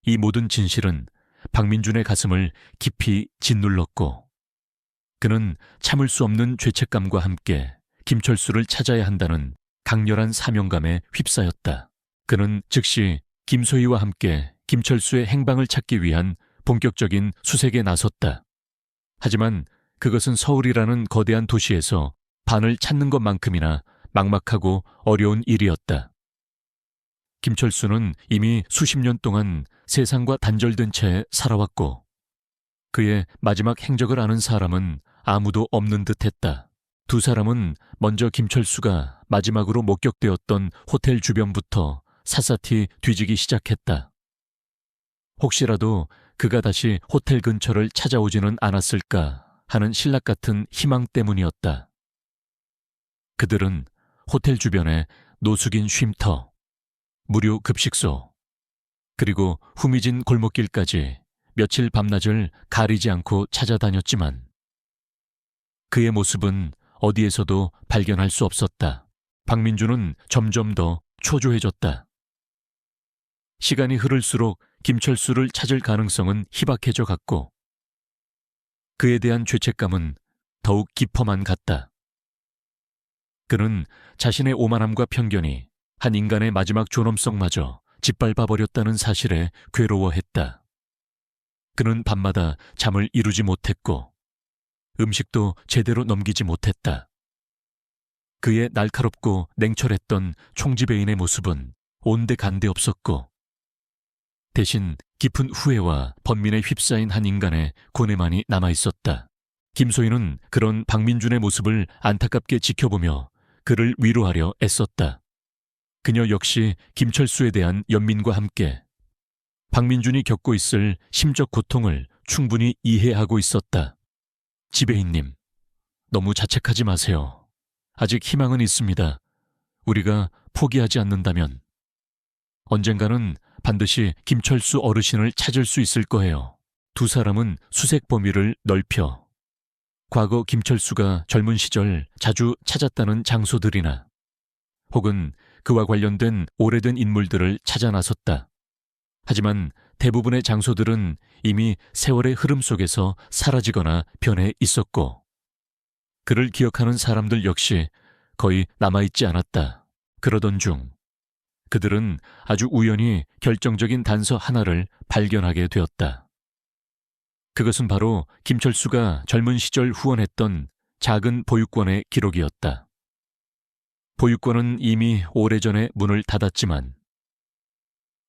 이 모든 진실은 박민준의 가슴을 깊이 짓눌렀고 그는 참을 수 없는 죄책감과 함께 김철수를 찾아야 한다는 강렬한 사명감에 휩싸였다. 그는 즉시 김소희와 함께 김철수의 행방을 찾기 위한 본격적인 수색에 나섰다. 하지만 그것은 서울이라는 거대한 도시에서 반을 찾는 것만큼이나 막막하고 어려운 일이었다. 김철수는 이미 수십 년 동안 세상과 단절된 채 살아왔고 그의 마지막 행적을 아는 사람은 아무도 없는 듯했다. 두 사람은 먼저 김철수가 마지막으로 목격되었던 호텔 주변부터 샅샅이 뒤지기 시작했다. 혹시라도 그가 다시 호텔 근처를 찾아오지는 않았을까 하는 신락 같은 희망 때문이었다. 그들은 호텔 주변에 노숙인 쉼터, 무료 급식소, 그리고 후미진 골목길까지 며칠 밤낮을 가리지 않고 찾아다녔지만 그의 모습은 어디에서도 발견할 수 없었다. 박민준은 점점 더 초조해졌다. 시간이 흐를수록 김철수를 찾을 가능성은 희박해져 갔고 그에 대한 죄책감은 더욱 깊어만 갔다. 그는 자신의 오만함과 편견이 한 인간의 마지막 존엄성마저 짓밟아버렸다는 사실에 괴로워했다. 그는 밤마다 잠을 이루지 못했고 음식도 제대로 넘기지 못했다. 그의 날카롭고 냉철했던 총지배인의 모습은 온데간데 없었고 대신 깊은 후회와 번민에 휩싸인 한 인간의 고뇌만이 남아있었다. 김소희는 그런 박민준의 모습을 안타깝게 지켜보며 그를 위로하려 애썼다. 그녀 역시 김철수에 대한 연민과 함께 박민준이 겪고 있을 심적 고통을 충분히 이해하고 있었다. 지배인님, 너무 자책하지 마세요. 아직 희망은 있습니다. 우리가 포기하지 않는다면 언젠가는 반드시 김철수 어르신을 찾을 수 있을 거예요. 두 사람은 수색 범위를 넓혀 과거 김철수가 젊은 시절 자주 찾았다는 장소들이나 혹은 그와 관련된 오래된 인물들을 찾아 나섰다. 하지만 대부분의 장소들은 이미 세월의 흐름 속에서 사라지거나 변해 있었고 그를 기억하는 사람들 역시 거의 남아있지 않았다. 그러던 중 그들은 아주 우연히 결정적인 단서 하나를 발견하게 되었다. 그것은 바로 김철수가 젊은 시절 후원했던 작은 보육원의 기록이었다. 보육원은 이미 오래전에 문을 닫았지만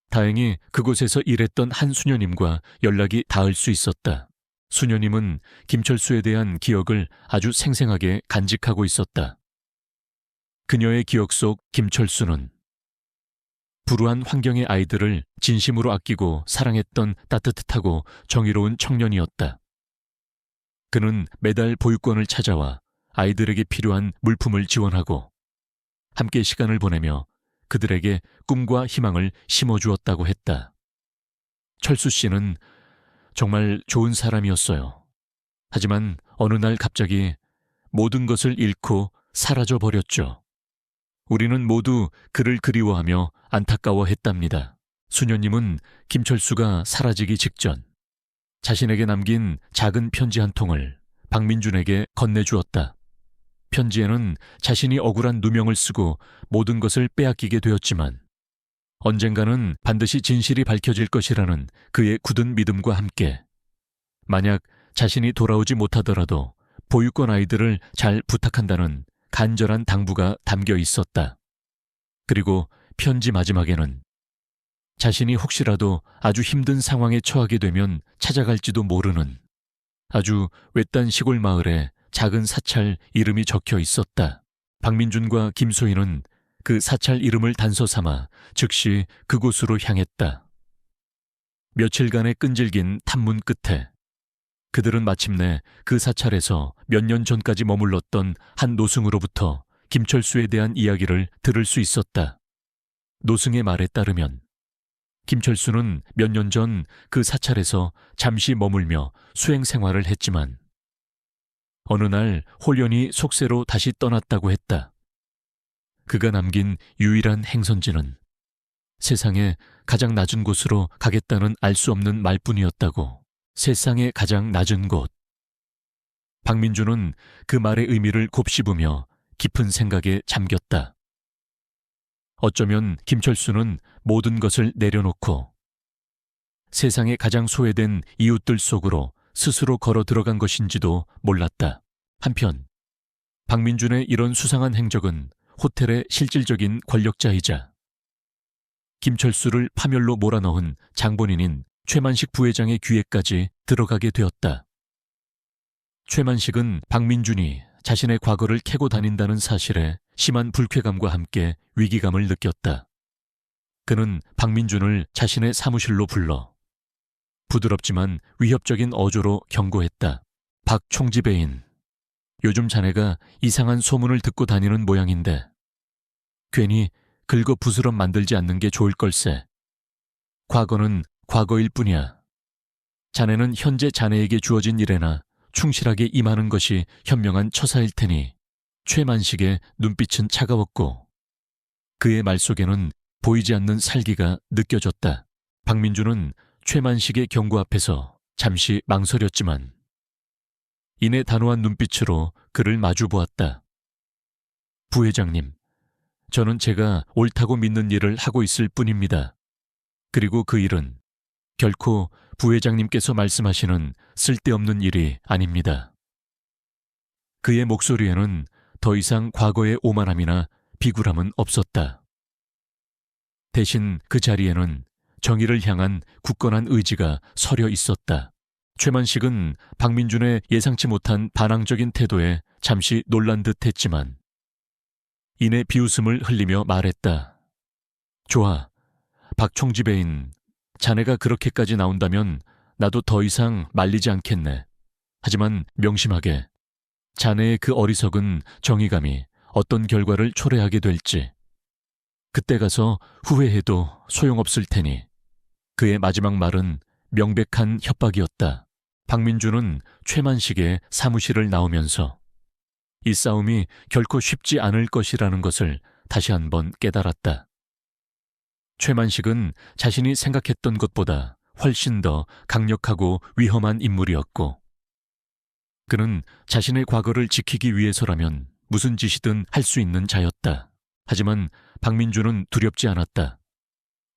다행히 그곳에서 일했던 한 수녀님과 연락이 닿을 수 있었다. 수녀님은 김철수에 대한 기억을 아주 생생하게 간직하고 있었다. 그녀의 기억 속 김철수는 불우한 환경의 아이들을 진심으로 아끼고 사랑했던 따뜻하고 정의로운 청년이었다. 그는 매달 보육원을 찾아와 아이들에게 필요한 물품을 지원하고 함께 시간을 보내며 그들에게 꿈과 희망을 심어주었다고 했다. 철수 씨는 정말 좋은 사람이었어요. 하지만 어느 날 갑자기 모든 것을 잃고 사라져 버렸죠. 우리는 모두 그를 그리워하며 안타까워했답니다. 수녀님은 김철수가 사라지기 직전 자신에게 남긴 작은 편지 한 통을 박민준에게 건네주었다. 편지에는 자신이 억울한 누명을 쓰고 모든 것을 빼앗기게 되었지만 언젠가는 반드시 진실이 밝혀질 것이라는 그의 굳은 믿음과 함께 만약 자신이 돌아오지 못하더라도 보육원 아이들을 잘 부탁한다는 간절한 당부가 담겨 있었다. 그리고 편지 마지막에는 자신이 혹시라도 아주 힘든 상황에 처하게 되면 찾아갈지도 모르는 아주 외딴 시골 마을에 작은 사찰 이름이 적혀 있었다. 박민준과 김소희는 그 사찰 이름을 단서 삼아 즉시 그곳으로 향했다. 며칠간의 끈질긴 탐문 끝에 그들은 마침내 그 사찰에서 몇 년 전까지 머물렀던 한 노승으로부터 김철수에 대한 이야기를 들을 수 있었다. 노승의 말에 따르면 김철수는 몇 년 전 그 사찰에서 잠시 머물며 수행 생활을 했지만 어느 날 홀연히 속세로 다시 떠났다고 했다. 그가 남긴 유일한 행선지는 세상에 가장 낮은 곳으로 가겠다는 알 수 없는 말뿐이었다고. 세상의 가장 낮은 곳. 박민주는 그 말의 의미를 곱씹으며 깊은 생각에 잠겼다. 어쩌면 김철수는 모든 것을 내려놓고 세상에 가장 소외된 이웃들 속으로 스스로 걸어 들어간 것인지도 몰랐다. 한편 박민준의 이런 수상한 행적은 호텔의 실질적인 권력자이자 김철수를 파멸로 몰아넣은 장본인인 최만식 부회장의 귀에까지 들어가게 되었다. 최만식은 박민준이 자신의 과거를 캐고 다닌다는 사실에 심한 불쾌감과 함께 위기감을 느꼈다. 그는 박민준을 자신의 사무실로 불러 부드럽지만 위협적인 어조로 경고했다. 박 총지배인, 요즘 자네가 이상한 소문을 듣고 다니는 모양인데 괜히 긁어 부스럼 만들지 않는 게 좋을 걸세. 과거는 과거일 뿐이야. 자네는 현재 자네에게 주어진 일에나 충실하게 임하는 것이 현명한 처사일 테니. 최만식의 눈빛은 차가웠고 그의 말 속에는 보이지 않는 살기가 느껴졌다. 박민주는 최만식의 경고 앞에서 잠시 망설였지만 이내 단호한 눈빛으로 그를 마주 보았다. 부회장님, 저는 제가 옳다고 믿는 일을 하고 있을 뿐입니다. 그리고 그 일은 결코 부회장님께서 말씀하시는 쓸데없는 일이 아닙니다. 그의 목소리에는 더 이상 과거의 오만함이나 비굴함은 없었다. 대신 그 자리에는 정의를 향한 굳건한 의지가 서려 있었다. 최만식은 박민준의 예상치 못한 반항적인 태도에 잠시 놀란 듯 했지만 이내 비웃음을 흘리며 말했다. 좋아, 박 총지배인, 자네가 그렇게까지 나온다면 나도 더 이상 말리지 않겠네. 하지만 명심하게, 자네의 그 어리석은 정의감이 어떤 결과를 초래하게 될지 그때 가서 후회해도 소용없을 테니. 그의 마지막 말은 명백한 협박이었다. 박민주는 최만식의 사무실을 나오면서 이 싸움이 결코 쉽지 않을 것이라는 것을 다시 한번 깨달았다. 최만식은 자신이 생각했던 것보다 훨씬 더 강력하고 위험한 인물이었고 그는 자신의 과거를 지키기 위해서라면 무슨 짓이든 할 수 있는 자였다. 하지만 박민주는 두렵지 않았다.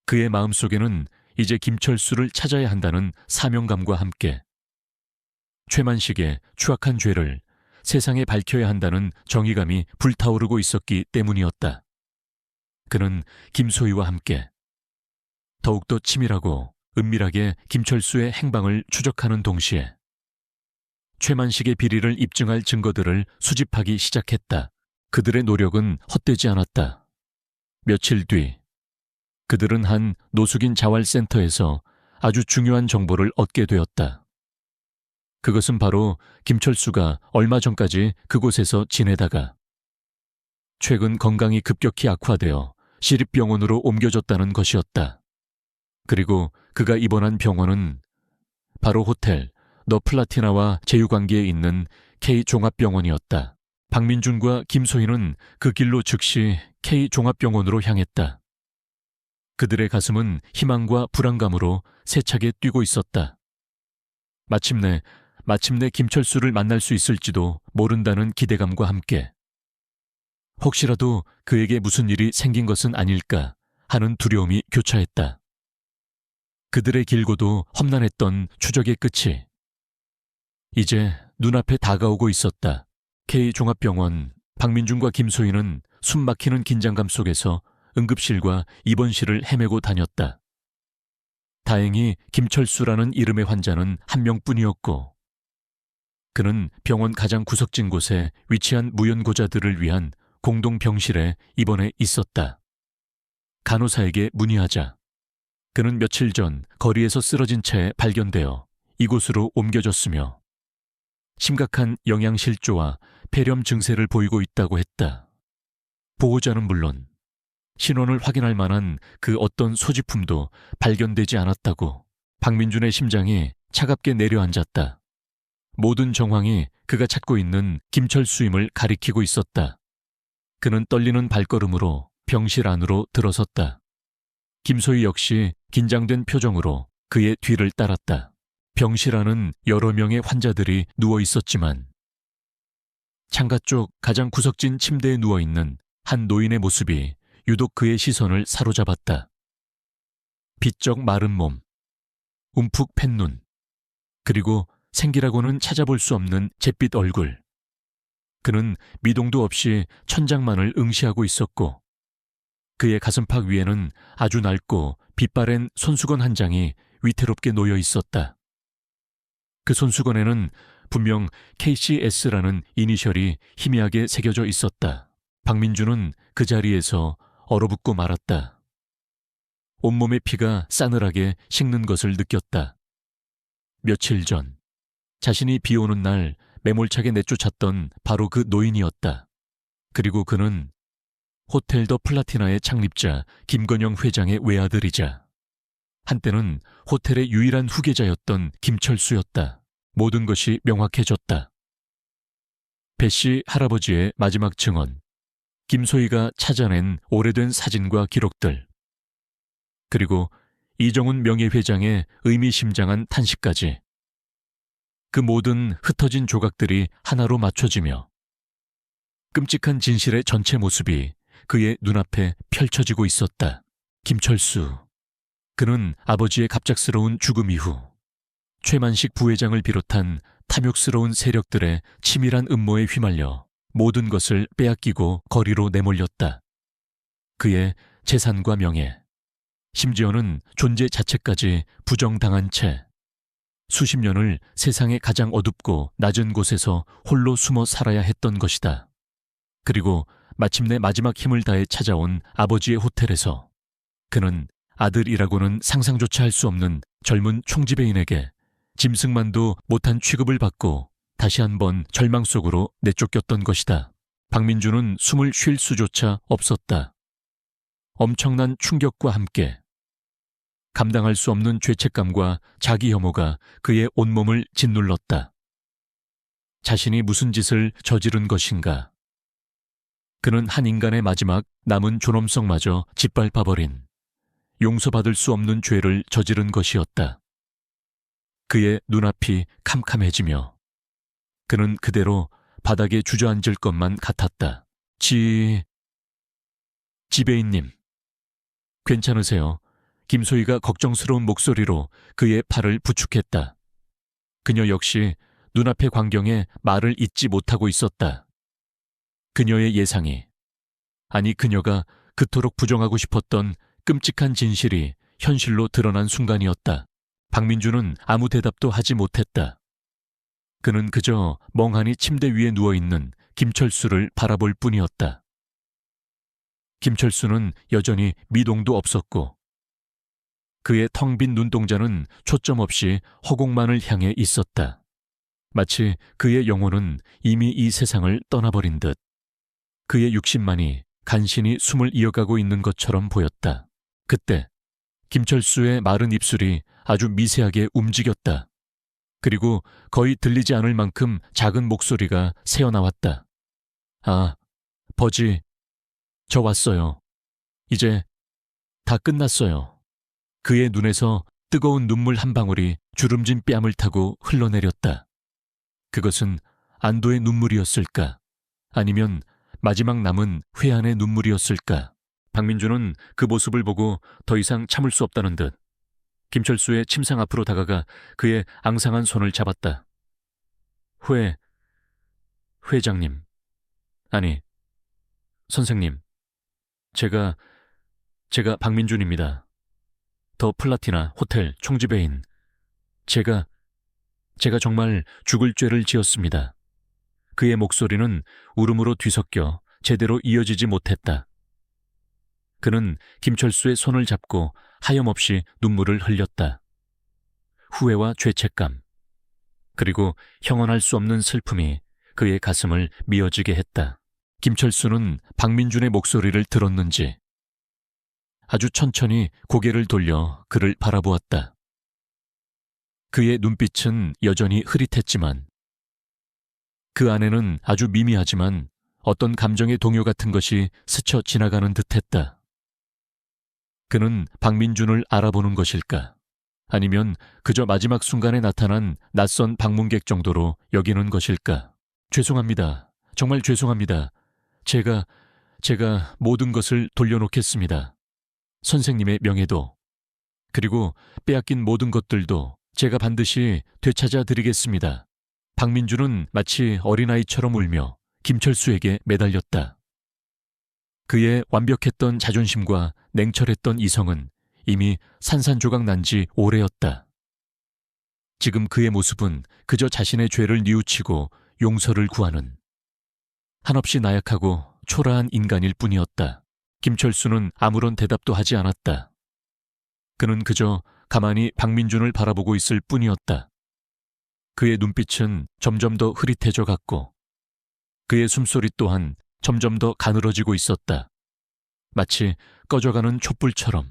그의 마음속에는 이제 김철수를 찾아야 한다는 사명감과 함께 최만식의 추악한 죄를 세상에 밝혀야 한다는 정의감이 불타오르고 있었기 때문이었다. 그는 김소희와 함께 더욱더 치밀하고 은밀하게 김철수의 행방을 추적하는 동시에 최만식의 비리를 입증할 증거들을 수집하기 시작했다. 그들의 노력은 헛되지 않았다. 며칠 뒤 그들은 한 노숙인 자활센터에서 아주 중요한 정보를 얻게 되었다. 그것은 바로 김철수가 얼마 전까지 그곳에서 지내다가 최근 건강이 급격히 악화되어 시립병원으로 옮겨졌다는 것이었다. 그리고 그가 입원한 병원은 바로 호텔 더 플라티나와 제휴관계에 있는 K종합병원이었다. 박민준과 김소희는 그 길로 즉시 K종합병원으로 향했다. 그들의 가슴은 희망과 불안감으로 세차게 뛰고 있었다. 마침내 김철수를 만날 수 있을지도 모른다는 기대감과 함께 혹시라도 그에게 무슨 일이 생긴 것은 아닐까 하는 두려움이 교차했다. 그들의 길고도 험난했던 추적의 끝이 이제 눈앞에 다가오고 있었다. K종합병원, 박민준과 김소희는 숨막히는 긴장감 속에서 응급실과 입원실을 헤매고 다녔다. 다행히 김철수라는 이름의 환자는 한 명뿐이었고 그는 병원 가장 구석진 곳에 위치한 무연고자들을 위한 공동 병실에 입원해 있었다. 간호사에게 문의하자 그는 며칠 전 거리에서 쓰러진 채 발견되어 이곳으로 옮겨졌으며 심각한 영양실조와 폐렴 증세를 보이고 있다고 했다. 보호자는 물론 신원을 확인할 만한 그 어떤 소지품도 발견되지 않았다고 박민준의 심장이 차갑게 내려앉았다. 모든 정황이 그가 찾고 있는 김철수임을 가리키고 있었다. 그는 떨리는 발걸음으로 병실 안으로 들어섰다. 김소희 역시 긴장된 표정으로 그의 뒤를 따랐다. 병실 안은 여러 명의 환자들이 누워 있었지만 창가 쪽 가장 구석진 침대에 누워있는 한 노인의 모습이 유독 그의 시선을 사로잡았다. 비쩍 마른 몸, 움푹 팬 눈, 그리고 생기라고는 찾아볼 수 없는 잿빛 얼굴. 그는 미동도 없이 천장만을 응시하고 있었고 그의 가슴팍 위에는 아주 낡고 빛바랜 손수건 한 장이 위태롭게 놓여 있었다. 그 손수건에는 분명 KCS라는 이니셜이 희미하게 새겨져 있었다. 박민준은 그 자리에서 얼어붙고 말았다. 온몸의 피가 싸늘하게 식는 것을 느꼈다. 며칠 전 자신이 비 오는 날 매몰차게 내쫓았던 바로 그 노인이었다. 그리고 그는 호텔 더 플라티나의 창립자 김건영 회장의 외아들이자 한때는 호텔의 유일한 후계자였던 김철수였다. 모든 것이 명확해졌다. 배 씨 할아버지의 마지막 증언, 김소희가 찾아낸 오래된 사진과 기록들, 그리고 이정훈 명예회장의 의미심장한 탄식까지. 그 모든 흩어진 조각들이 하나로 맞춰지며 끔찍한 진실의 전체 모습이 그의 눈앞에 펼쳐지고 있었다. 김철수. 그는 아버지의 갑작스러운 죽음 이후 최만식 부회장을 비롯한 탐욕스러운 세력들의 치밀한 음모에 휘말려 모든 것을 빼앗기고 거리로 내몰렸다. 그의 재산과 명예, 심지어는 존재 자체까지 부정당한 채 수십 년을 세상의 가장 어둡고 낮은 곳에서 홀로 숨어 살아야 했던 것이다. 그리고 마침내 마지막 힘을 다해 찾아온 아버지의 호텔에서 그는 아들이라고는 상상조차 할 수 없는 젊은 총지배인에게 짐승만도 못한 취급을 받고 다시 한번 절망 속으로 내쫓겼던 것이다. 박민준은 숨을 쉴 수조차 없었다. 엄청난 충격과 함께 감당할 수 없는 죄책감과 자기 혐오가 그의 온몸을 짓눌렀다. 자신이 무슨 짓을 저지른 것인가. 그는 한 인간의 마지막 남은 존엄성마저 짓밟아버린 용서받을 수 없는 죄를 저지른 것이었다. 그의 눈앞이 캄캄해지며 그는 그대로 바닥에 주저앉을 것만 같았다. 지배인님, 괜찮으세요? 김소희가 걱정스러운 목소리로 그의 팔을 부축했다. 그녀 역시 눈앞의 광경에 말을 잇지 못하고 있었다. 그녀의 예상이, 아니 그녀가 그토록 부정하고 싶었던 끔찍한 진실이 현실로 드러난 순간이었다. 박민준은 아무 대답도 하지 못했다. 그는 그저 멍하니 침대 위에 누워있는 김철수를 바라볼 뿐이었다. 김철수는 여전히 미동도 없었고 그의 텅 빈 눈동자는 초점 없이 허공만을 향해 있었다. 마치 그의 영혼은 이미 이 세상을 떠나버린 듯 그의 육신만이 간신히 숨을 이어가고 있는 것처럼 보였다. 그때 김철수의 마른 입술이 아주 미세하게 움직였다. 그리고 거의 들리지 않을 만큼 작은 목소리가 새어나왔다. 아, 버지, 저 왔어요. 이제 다 끝났어요. 그의 눈에서 뜨거운 눈물 한 방울이 주름진 뺨을 타고 흘러내렸다. 그것은 안도의 눈물이었을까? 아니면 마지막 남은 회한의 눈물이었을까? 박민준은 그 모습을 보고 더 이상 참을 수 없다는 듯 김철수의 침상 앞으로 다가가 그의 앙상한 손을 잡았다. 회장님, 아니, 선생님, 제가 박민준입니다. 더 플라티나 호텔 총지배인. 제가 정말 죽을 죄를 지었습니다. 그의 목소리는 울음으로 뒤섞여 제대로 이어지지 못했다. 그는 김철수의 손을 잡고 하염없이 눈물을 흘렸다. 후회와 죄책감, 그리고 형언할 수 없는 슬픔이 그의 가슴을 미어지게 했다. 김철수는 박민준의 목소리를 들었는지 아주 천천히 고개를 돌려 그를 바라보았다. 그의 눈빛은 여전히 흐릿했지만 그 안에는 아주 미미하지만 어떤 감정의 동요 같은 것이 스쳐 지나가는 듯했다. 그는 박민준을 알아보는 것일까? 아니면 그저 마지막 순간에 나타난 낯선 방문객 정도로 여기는 것일까? 죄송합니다. 정말 죄송합니다. 제가 모든 것을 돌려놓겠습니다. 선생님의 명예도, 그리고 빼앗긴 모든 것들도 제가 반드시 되찾아 드리겠습니다. 박민준은 마치 어린아이처럼 울며 김철수에게 매달렸다. 그의 완벽했던 자존심과 냉철했던 이성은 이미 산산조각 난 지 오래였다. 지금 그의 모습은 그저 자신의 죄를 뉘우치고 용서를 구하는 한없이 나약하고 초라한 인간일 뿐이었다. 김철수는 아무런 대답도 하지 않았다. 그는 그저 가만히 박민준을 바라보고 있을 뿐이었다. 그의 눈빛은 점점 더 흐릿해져 갔고 그의 숨소리 또한 점점 더 가늘어지고 있었다. 마치 꺼져가는 촛불처럼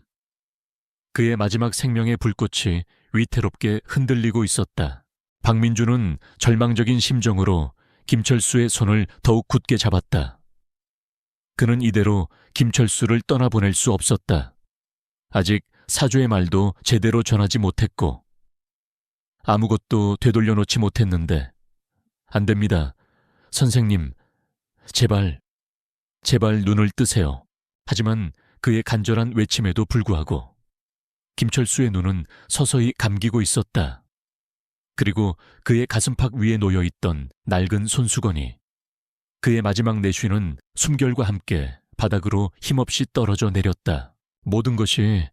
그의 마지막 생명의 불꽃이 위태롭게 흔들리고 있었다. 박민준은 절망적인 심정으로 김철수의 손을 더욱 굳게 잡았다. 그는 이대로 김철수를 떠나보낼 수 없었다. 아직 사죄의 말도 제대로 전하지 못했고 아무것도 되돌려놓지 못했는데 안 됩니다. 선생님, 제발 눈을 뜨세요. 하지만 그의 간절한 외침에도 불구하고 김철수의 눈은 서서히 감기고 있었다. 그리고 그의 가슴팍 위에 놓여있던 낡은 손수건이 그의 마지막 내쉬는 숨결과 함께 바닥으로 힘없이 떨어져 내렸다. 모든 것이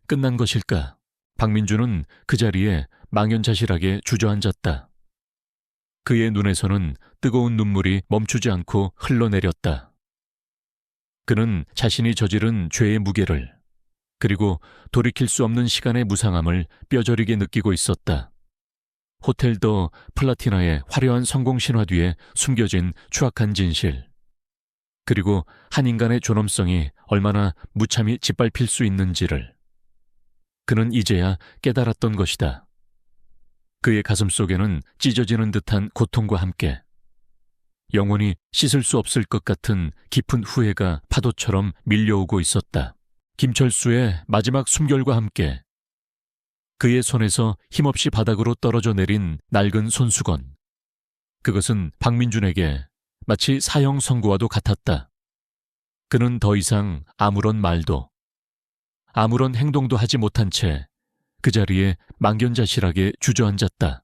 끝난 것일까? 박민준은 그 자리에 망연자실하게 주저앉았다. 그의 눈에서는 뜨거운 눈물이 멈추지 않고 흘러내렸다. 그는 자신이 저지른 죄의 무게를, 그리고 돌이킬 수 없는 시간의 무상함을 뼈저리게 느끼고 있었다. 호텔 더 플라티나의 화려한 성공 신화 뒤에 숨겨진 추악한 진실, 그리고 한 인간의 존엄성이 얼마나 무참히 짓밟힐 수 있는지를 그는 이제야 깨달았던 것이다. 그의 가슴 속에는 찢어지는 듯한 고통과 함께 영원히 씻을 수 없을 것 같은 깊은 후회가 파도처럼 밀려오고 있었다. 김철수의 마지막 숨결과 함께 그의 손에서 힘없이 바닥으로 떨어져 내린 낡은 손수건. 그것은 박민준에게 마치 사형 선고와도 같았다. 그는 더 이상 아무런 말도, 아무런 행동도 하지 못한 채 그 자리에 망연자실하게 주저앉았다.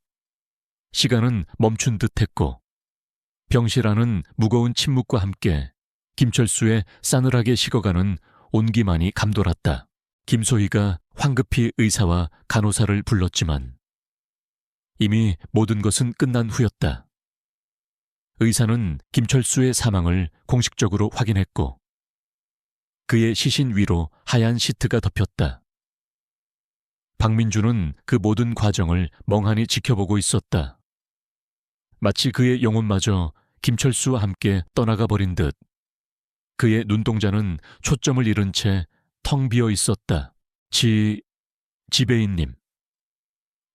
시간은 멈춘 듯했고 병실안은 무거운 침묵과 함께 김철수의 싸늘하게 식어가는 온기만이 감돌았다. 김소희가 황급히 의사와 간호사를 불렀지만 이미 모든 것은 끝난 후였다. 의사는 김철수의 사망을 공식적으로 확인했고 그의 시신 위로 하얀 시트가 덮였다. 박민준은 그 모든 과정을 멍하니 지켜보고 있었다. 마치 그의 영혼마저 김철수와 함께 떠나가 버린 듯 그의 눈동자는 초점을 잃은 채 텅 비어 있었다. 지배인님.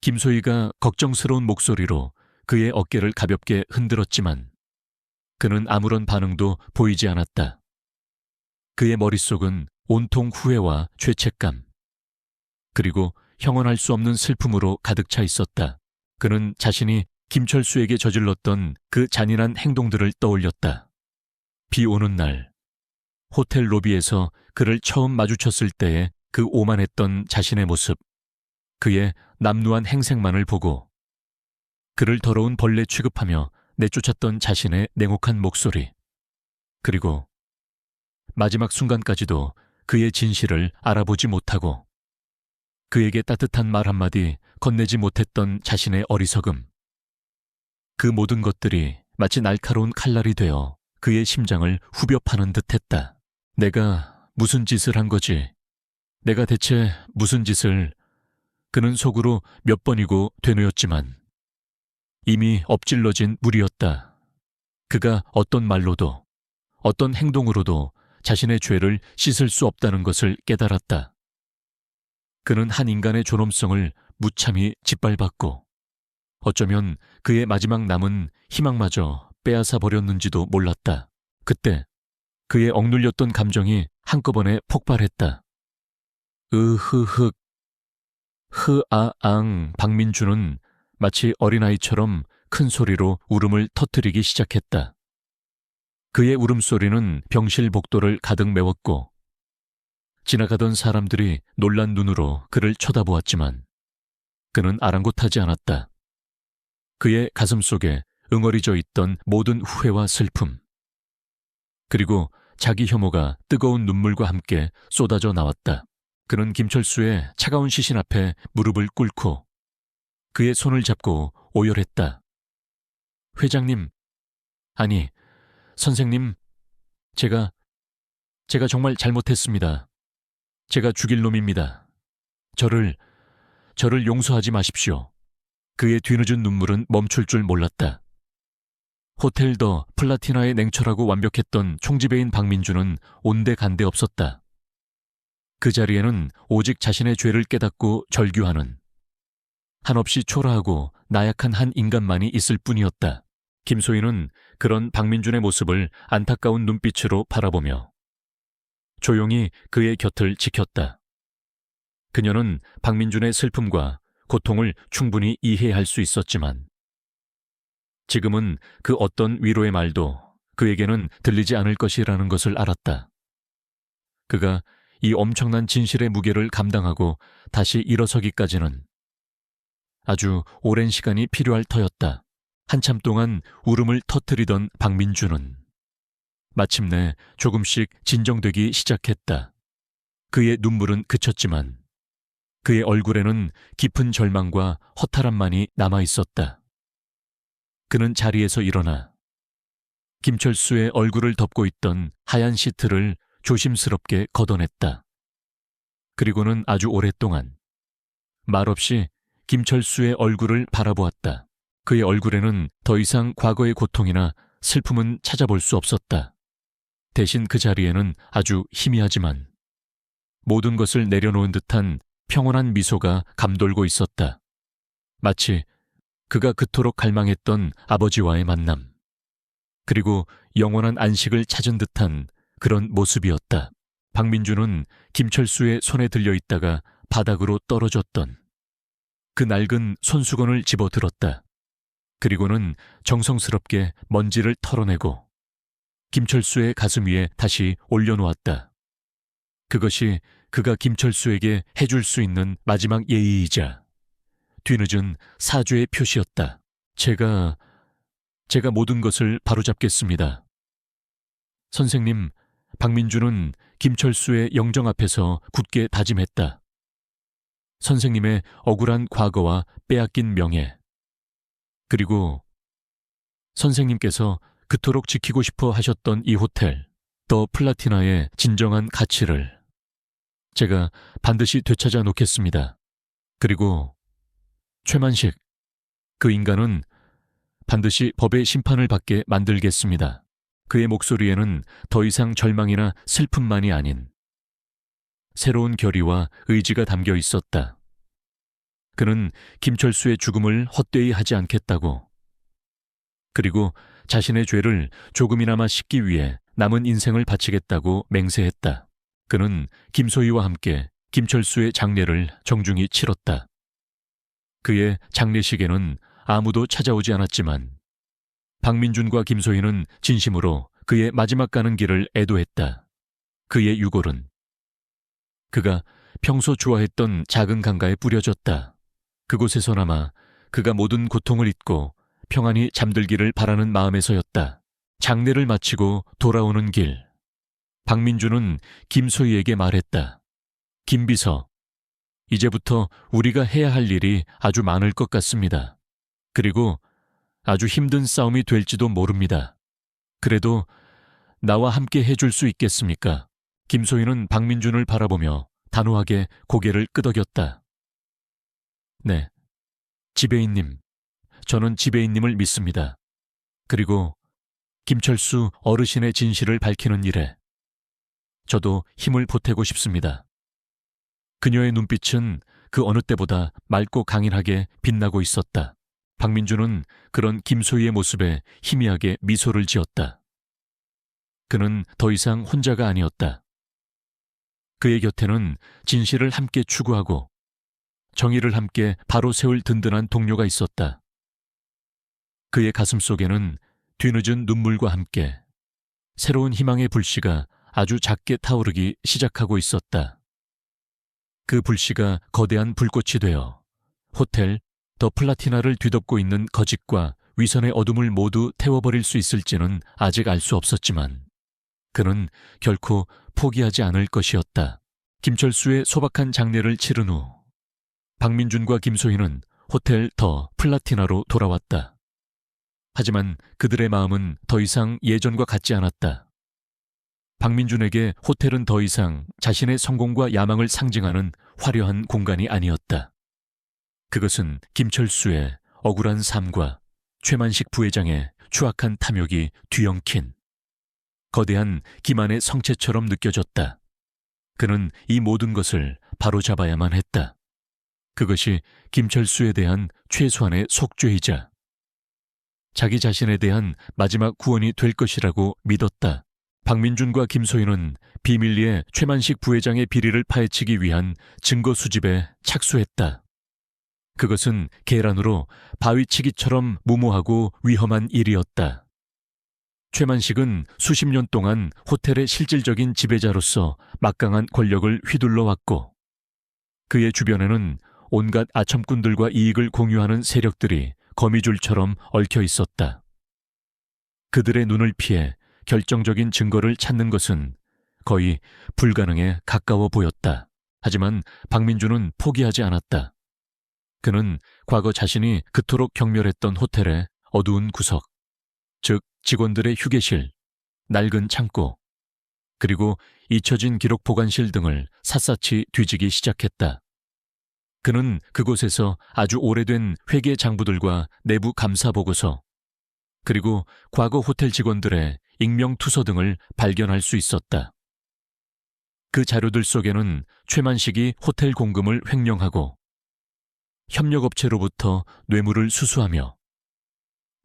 김소희가 걱정스러운 목소리로 그의 어깨를 가볍게 흔들었지만 그는 아무런 반응도 보이지 않았다. 그의 머릿속은 온통 후회와 죄책감, 그리고 형언할 수 없는 슬픔으로 가득 차 있었다. 그는 자신이 김철수에게 저질렀던 그 잔인한 행동들을 떠올렸다. 비 오는 날, 호텔 로비에서 그를 처음 마주쳤을 때의 그 오만했던 자신의 모습, 그의 남루한 행색만을 보고 그를 더러운 벌레 취급하며 내쫓았던 자신의 냉혹한 목소리, 그리고 마지막 순간까지도 그의 진실을 알아보지 못하고 그에게 따뜻한 말 한마디 건네지 못했던 자신의 어리석음. 그 모든 것들이 마치 날카로운 칼날이 되어 그의 심장을 후벼 파는 듯했다. 내가 무슨 짓을 한 거지? 내가 대체 무슨 짓을... 그는 속으로 몇 번이고 되뇌었지만 이미 엎질러진 물이었다. 그가 어떤 말로도 어떤 행동으로도 자신의 죄를 씻을 수 없다는 것을 깨달았다. 그는 한 인간의 존엄성을 무참히 짓밟았고 어쩌면 그의 마지막 남은 희망마저 빼앗아 버렸는지도 몰랐다. 그때 그의 억눌렸던 감정이 한꺼번에 폭발했다. 으흐흑. 흐아앙. 박민주는 마치 어린아이처럼 큰 소리로 울음을 터뜨리기 시작했다. 그의 울음소리는 병실복도를 가득 메웠고 지나가던 사람들이 놀란 눈으로 그를 쳐다보았지만 그는 아랑곳하지 않았다. 그의 가슴 속에 응어리져 있던 모든 후회와 슬픔, 그리고 자기 혐오가 뜨거운 눈물과 함께 쏟아져 나왔다. 그는 김철수의 차가운 시신 앞에 무릎을 꿇고 그의 손을 잡고 오열했다. 회장님, 아니, 선생님, 제가 정말 잘못했습니다. 제가 죽일 놈입니다. 저를 용서하지 마십시오. 그의 뒤늦은 눈물은 멈출 줄 몰랐다. 호텔 더 플라티나의 냉철하고 완벽했던 총지배인 박민주는 온데간데 없었다. 그 자리에는 오직 자신의 죄를 깨닫고 절규하는 한없이 초라하고 나약한 한 인간만이 있을 뿐이었다. 김소희는 그런 박민준의 모습을 안타까운 눈빛으로 바라보며 조용히 그의 곁을 지켰다. 그녀는 박민준의 슬픔과 고통을 충분히 이해할 수 있었지만 지금은 그 어떤 위로의 말도 그에게는 들리지 않을 것이라는 것을 알았다. 그가 이 엄청난 진실의 무게를 감당하고 다시 일어서기까지는 아주 오랜 시간이 필요할 터였다. 한참 동안 울음을 터뜨리던 박민주는 마침내 조금씩 진정되기 시작했다. 그의 눈물은 그쳤지만 그의 얼굴에는 깊은 절망과 허탈함만이 남아있었다. 그는 자리에서 일어나 김철수의 얼굴을 덮고 있던 하얀 시트를 조심스럽게 걷어냈다. 그리고는 아주 오랫동안 말없이 김철수의 얼굴을 바라보았다. 그의 얼굴에는 더 이상 과거의 고통이나 슬픔은 찾아볼 수 없었다. 대신 그 자리에는 아주 희미하지만 모든 것을 내려놓은 듯한 평온한 미소가 감돌고 있었다. 마치 그가 그토록 갈망했던 아버지와의 만남, 그리고 영원한 안식을 찾은 듯한 그런 모습이었다. 박민주는 김철수의 손에 들려 있다가 바닥으로 떨어졌던 그 낡은 손수건을 집어들었다. 그리고는 정성스럽게 먼지를 털어내고 김철수의 가슴 위에 다시 올려놓았다. 그것이 그가 김철수에게 해줄 수 있는 마지막 예의이자 뒤늦은 사죄의 표시였다. 제가 모든 것을 바로잡겠습니다. 선생님, 박민주는 김철수의 영정 앞에서 굳게 다짐했다. 선생님의 억울한 과거와 빼앗긴 명예, 그리고 선생님께서 그토록 지키고 싶어 하셨던 이 호텔, 더 플라티나의 진정한 가치를 제가 반드시 되찾아 놓겠습니다. 그리고 최만식, 그 인간은 반드시 법의 심판을 받게 만들겠습니다. 그의 목소리에는 더 이상 절망이나 슬픔만이 아닌 새로운 결의와 의지가 담겨 있었다. 그는 김철수의 죽음을 헛되이 하지 않겠다고, 그리고 자신의 죄를 조금이나마 씻기 위해 남은 인생을 바치겠다고 맹세했다. 그는 김소희와 함께 김철수의 장례를 정중히 치렀다. 그의 장례식에는 아무도 찾아오지 않았지만 박민준과 김소희는 진심으로 그의 마지막 가는 길을 애도했다. 그의 유골은 그가 평소 좋아했던 작은 강가에 뿌려졌다. 그곳에서나마 그가 모든 고통을 잊고 평안히 잠들기를 바라는 마음에서였다. 장례를 마치고 돌아오는 길, 박민주는 김소희에게 말했다. 김비서, 이제부터 우리가 해야 할 일이 아주 많을 것 같습니다. 그리고 아주 힘든 싸움이 될지도 모릅니다. 그래도 나와 함께 해줄 수 있겠습니까? 김소희는 박민준을 바라보며 단호하게 고개를 끄덕였다. 네, 지배인님. 저는 지배인님을 믿습니다. 그리고 김철수 어르신의 진실을 밝히는 일에 저도 힘을 보태고 싶습니다. 그녀의 눈빛은 그 어느 때보다 맑고 강인하게 빛나고 있었다. 박민준은 그런 김소희의 모습에 희미하게 미소를 지었다. 그는 더 이상 혼자가 아니었다. 그의 곁에는 진실을 함께 추구하고 정의를 함께 바로 세울 든든한 동료가 있었다. 그의 가슴 속에는 뒤늦은 눈물과 함께 새로운 희망의 불씨가 아주 작게 타오르기 시작하고 있었다. 그 불씨가 거대한 불꽃이 되어 호텔 더 플라티나를 뒤덮고 있는 거짓과 위선의 어둠을 모두 태워버릴 수 있을지는 아직 알 수 없었지만 그는 결코 포기하지 않을 것이었다. 김철수의 소박한 장례를 치른 후 박민준과 김소희는 호텔 더 플라티나로 돌아왔다. 하지만 그들의 마음은 더 이상 예전과 같지 않았다. 박민준에게 호텔은 더 이상 자신의 성공과 야망을 상징하는 화려한 공간이 아니었다. 그것은 김철수의 억울한 삶과 최만식 부회장의 추악한 탐욕이 뒤엉킨 거대한 기만의 성체처럼 느껴졌다. 그는 이 모든 것을 바로잡아야만 했다. 그것이 김철수에 대한 최소한의 속죄이자 자기 자신에 대한 마지막 구원이 될 것이라고 믿었다. 박민준과 김소희는 비밀리에 최만식 부회장의 비리를 파헤치기 위한 증거 수집에 착수했다. 그것은 계란으로 바위치기처럼 무모하고 위험한 일이었다. 최만식은 수십 년 동안 호텔의 실질적인 지배자로서 막강한 권력을 휘둘러 왔고 그의 주변에는 온갖 아첨꾼들과 이익을 공유하는 세력들이 거미줄처럼 얽혀 있었다. 그들의 눈을 피해 결정적인 증거를 찾는 것은 거의 불가능에 가까워 보였다. 하지만 박민준은 포기하지 않았다. 그는 과거 자신이 그토록 경멸했던 호텔의 어두운 구석, 즉 직원들의 휴게실, 낡은 창고, 그리고 잊혀진 기록 보관실 등을 샅샅이 뒤지기 시작했다. 그는 그곳에서 아주 오래된 회계 장부들과 내부 감사 보고서, 그리고 과거 호텔 직원들의 익명 투서 등을 발견할 수 있었다. 그 자료들 속에는 최만식이 호텔 공금을 횡령하고 협력업체로부터 뇌물을 수수하며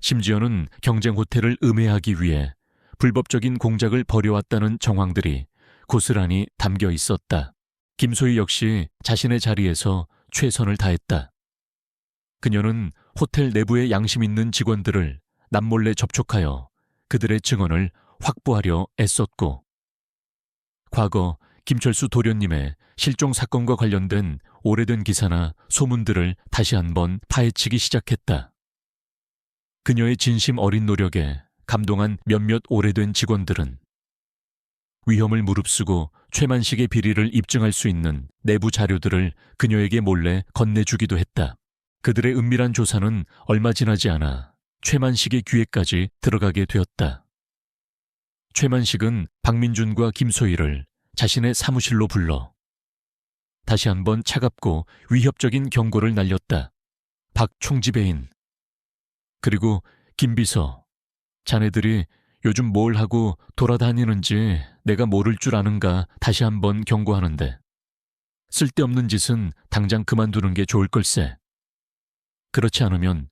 심지어는 경쟁 호텔을 음해하기 위해 불법적인 공작을 벌여왔다는 정황들이 고스란히 담겨 있었다. 김소희 역시 자신의 자리에서 최선을 다했다. 그녀는 호텔 내부의 양심 있는 직원들을 남몰래 접촉하여 그들의 증언을 확보하려 애썼고 과거 김철수 도련님의 실종 사건과 관련된 오래된 기사나 소문들을 다시 한번 파헤치기 시작했다. 그녀의 진심 어린 노력에 감동한 몇몇 오래된 직원들은 위험을 무릅쓰고 최만식의 비리를 입증할 수 있는 내부 자료들을 그녀에게 몰래 건네주기도 했다. 그들의 은밀한 조사는 얼마 지나지 않아 최만식의 귀에까지 들어가게 되었다. 최만식은 박민준과 김소희를 자신의 사무실로 불러 다시 한번 차갑고 위협적인 경고를 날렸다. 박 총지배인, 그리고 김 비서, 자네들이 요즘 뭘 하고 돌아다니는지 내가 모를 줄 아는가 다시 한번 경고하는데 쓸데없는 짓은 당장 그만두는 게 좋을 걸세. 그렇지 않으면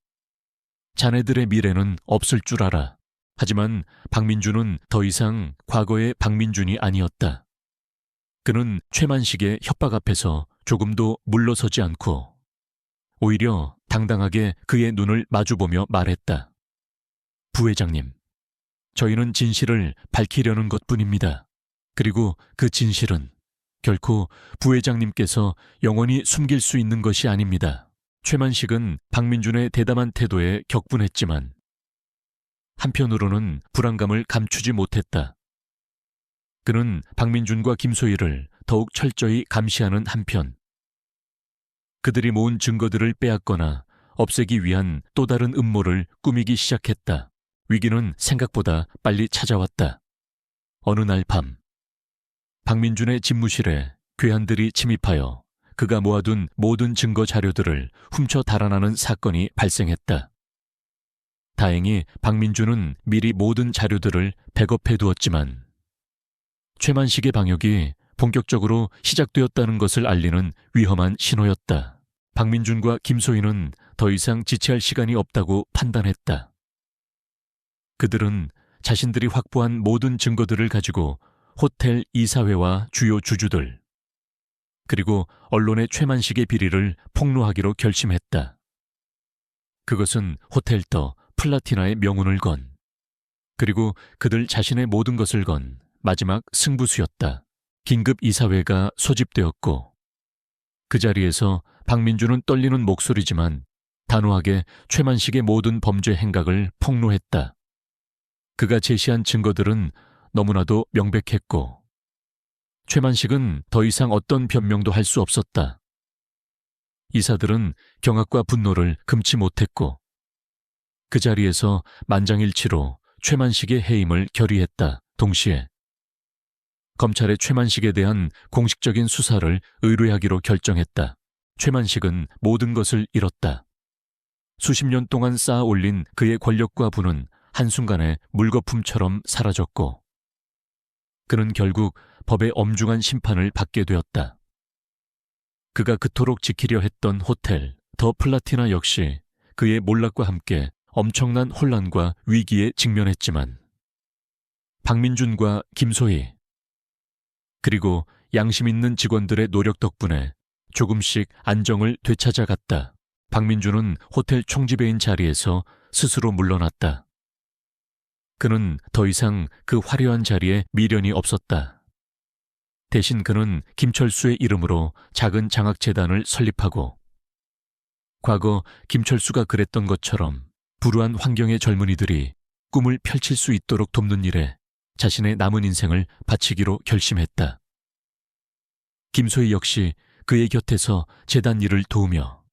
자네들의 미래는 없을 줄 알아. 하지만 박민준은 더 이상 과거의 박민준이 아니었다. 그는 최만식의 협박 앞에서 조금도 물러서지 않고 오히려 당당하게 그의 눈을 마주보며 말했다. 부회장님, 저희는 진실을 밝히려는 것뿐입니다. 그리고 그 진실은 결코 부회장님께서 영원히 숨길 수 있는 것이 아닙니다. 최만식은 박민준의 대담한 태도에 격분했지만 한편으로는 불안감을 감추지 못했다. 그는 박민준과 김소희를 더욱 철저히 감시하는 한편 그들이 모은 증거들을 빼앗거나 없애기 위한 또 다른 음모를 꾸미기 시작했다. 위기는 생각보다 빨리 찾아왔다. 어느 날 밤, 박민준의 집무실에 괴한들이 침입하여 그가 모아둔 모든 증거 자료들을 훔쳐 달아나는 사건이 발생했다. 다행히 박민준은 미리 모든 자료들을 백업해 두었지만 최만식의 방역이 본격적으로 시작되었다는 것을 알리는 위험한 신호였다. 박민준과 김소희는 더 이상 지체할 시간이 없다고 판단했다. 그들은 자신들이 확보한 모든 증거들을 가지고 호텔 이사회와 주요 주주들, 그리고 언론의 최만식의 비리를 폭로하기로 결심했다. 그것은 호텔 더 플라티나의 명운을 건, 그리고 그들 자신의 모든 것을 건 마지막 승부수였다. 긴급 이사회가 소집되었고 그 자리에서 박민준은 떨리는 목소리지만 단호하게 최만식의 모든 범죄 행각을 폭로했다. 그가 제시한 증거들은 너무나도 명백했고 최만식은 더 이상 어떤 변명도 할 수 없었다. 이사들은 경악과 분노를 금치 못했고 그 자리에서 만장일치로 최만식의 해임을 결의했다. 동시에 검찰의 최만식에 대한 공식적인 수사를 의뢰하기로 결정했다. 최만식은 모든 것을 잃었다. 수십 년 동안 쌓아 올린 그의 권력과 부는 한순간에 물거품처럼 사라졌고 그는 결국 법의 엄중한 심판을 받게 되었다. 그가 그토록 지키려 했던 호텔 더 플라티나 역시 그의 몰락과 함께 엄청난 혼란과 위기에 직면했지만 박민준과 김소희 그리고 양심 있는 직원들의 노력 덕분에 조금씩 안정을 되찾아갔다. 박민준은 호텔 총지배인 자리에서 스스로 물러났다. 그는 더 이상 그 화려한 자리에 미련이 없었다. 대신 그는 김철수의 이름으로 작은 장학재단을 설립하고 과거 김철수가 그랬던 것처럼 불우한 환경의 젊은이들이 꿈을 펼칠 수 있도록 돕는 일에 자신의 남은 인생을 바치기로 결심했다. 김소희 역시 그의 곁에서 재단 일을 도우며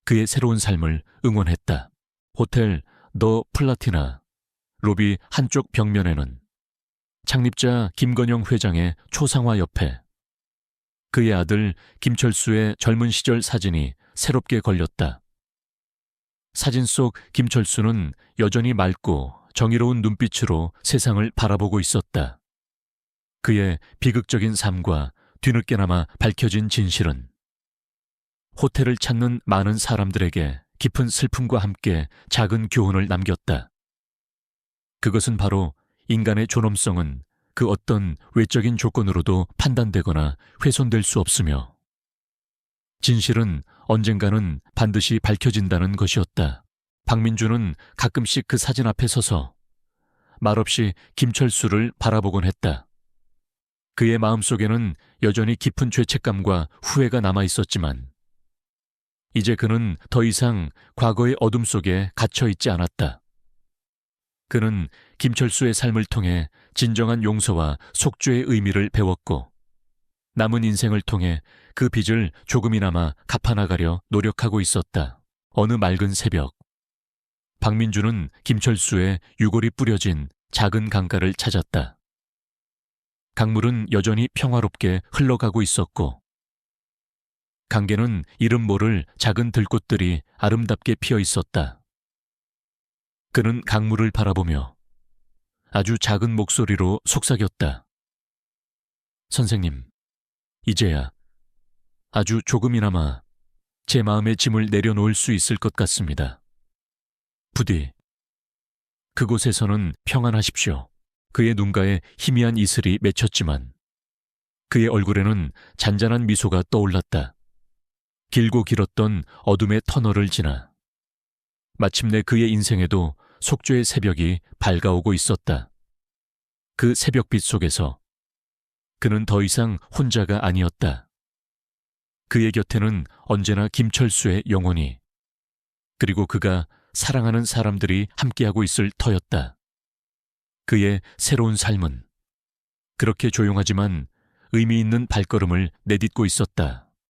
그의 새로운 삶을 응원했다. 호텔 더 플라티나 로비 한쪽 벽면에는 창립자 김건영 회장의 초상화 옆에 그의 아들 김철수의 젊은 시절 사진이 새롭게 걸렸다. 사진 속 김철수는 여전히 맑고 정의로운 눈빛으로 세상을 바라보고 있었다. 그의 비극적인 삶과 뒤늦게나마 밝혀진 진실은 호텔을 찾는 많은 사람들에게 깊은 슬픔과 함께 작은 교훈을 남겼다. 그것은 바로 인간의 존엄성은 그 어떤 외적인 조건으로도 판단되거나 훼손될 수 없으며 진실은 언젠가는 반드시 밝혀진다는 것이었다. 박민준은 가끔씩 그 사진 앞에 서서 말없이 김철수를 바라보곤 했다. 그의 마음속에는 여전히 깊은 죄책감과 후회가 남아 있었지만 이제 그는 더 이상 과거의 어둠 속에 갇혀 있지 않았다. 그는 김철수의 삶을 통해 진정한 용서와 속죄의 의미를 배웠고 남은 인생을 통해 그 빚을 조금이나마 갚아나가려 노력하고 있었다. 어느 맑은 새벽, 박민준은 김철수의 유골이 뿌려진 작은 강가를 찾았다. 강물은 여전히 평화롭게 흘러가고 있었고 강계는 이름 모를 작은 들꽃들이 아름답게 피어 있었다. 그는 강물을 바라보며 아주 작은 목소리로 속삭였다. 선생님, 이제야 아주 조금이나마 제 마음의 짐을 내려놓을 수 있을 것 같습니다. 부디 그곳에서는 평안하십시오. 그의 눈가에 희미한 이슬이 맺혔지만 그의 얼굴에는 잔잔한 미소가 떠올랐다. 길고 길었던 어둠의 터널을 지나 마침내 그의 인생에도 속죄의 새벽이 밝아오고 있었다. 그 새벽빛 속에서 그는 더 이상 혼자가 아니었다. 그의 곁에는 언제나 김철수의 영혼이, 그리고 그가 사랑하는 사람들이 함께하고 있을 터였다. 그의 새로운 삶은 그렇게 조용하지만 의미 있는 발걸음을 내딛고 있었다.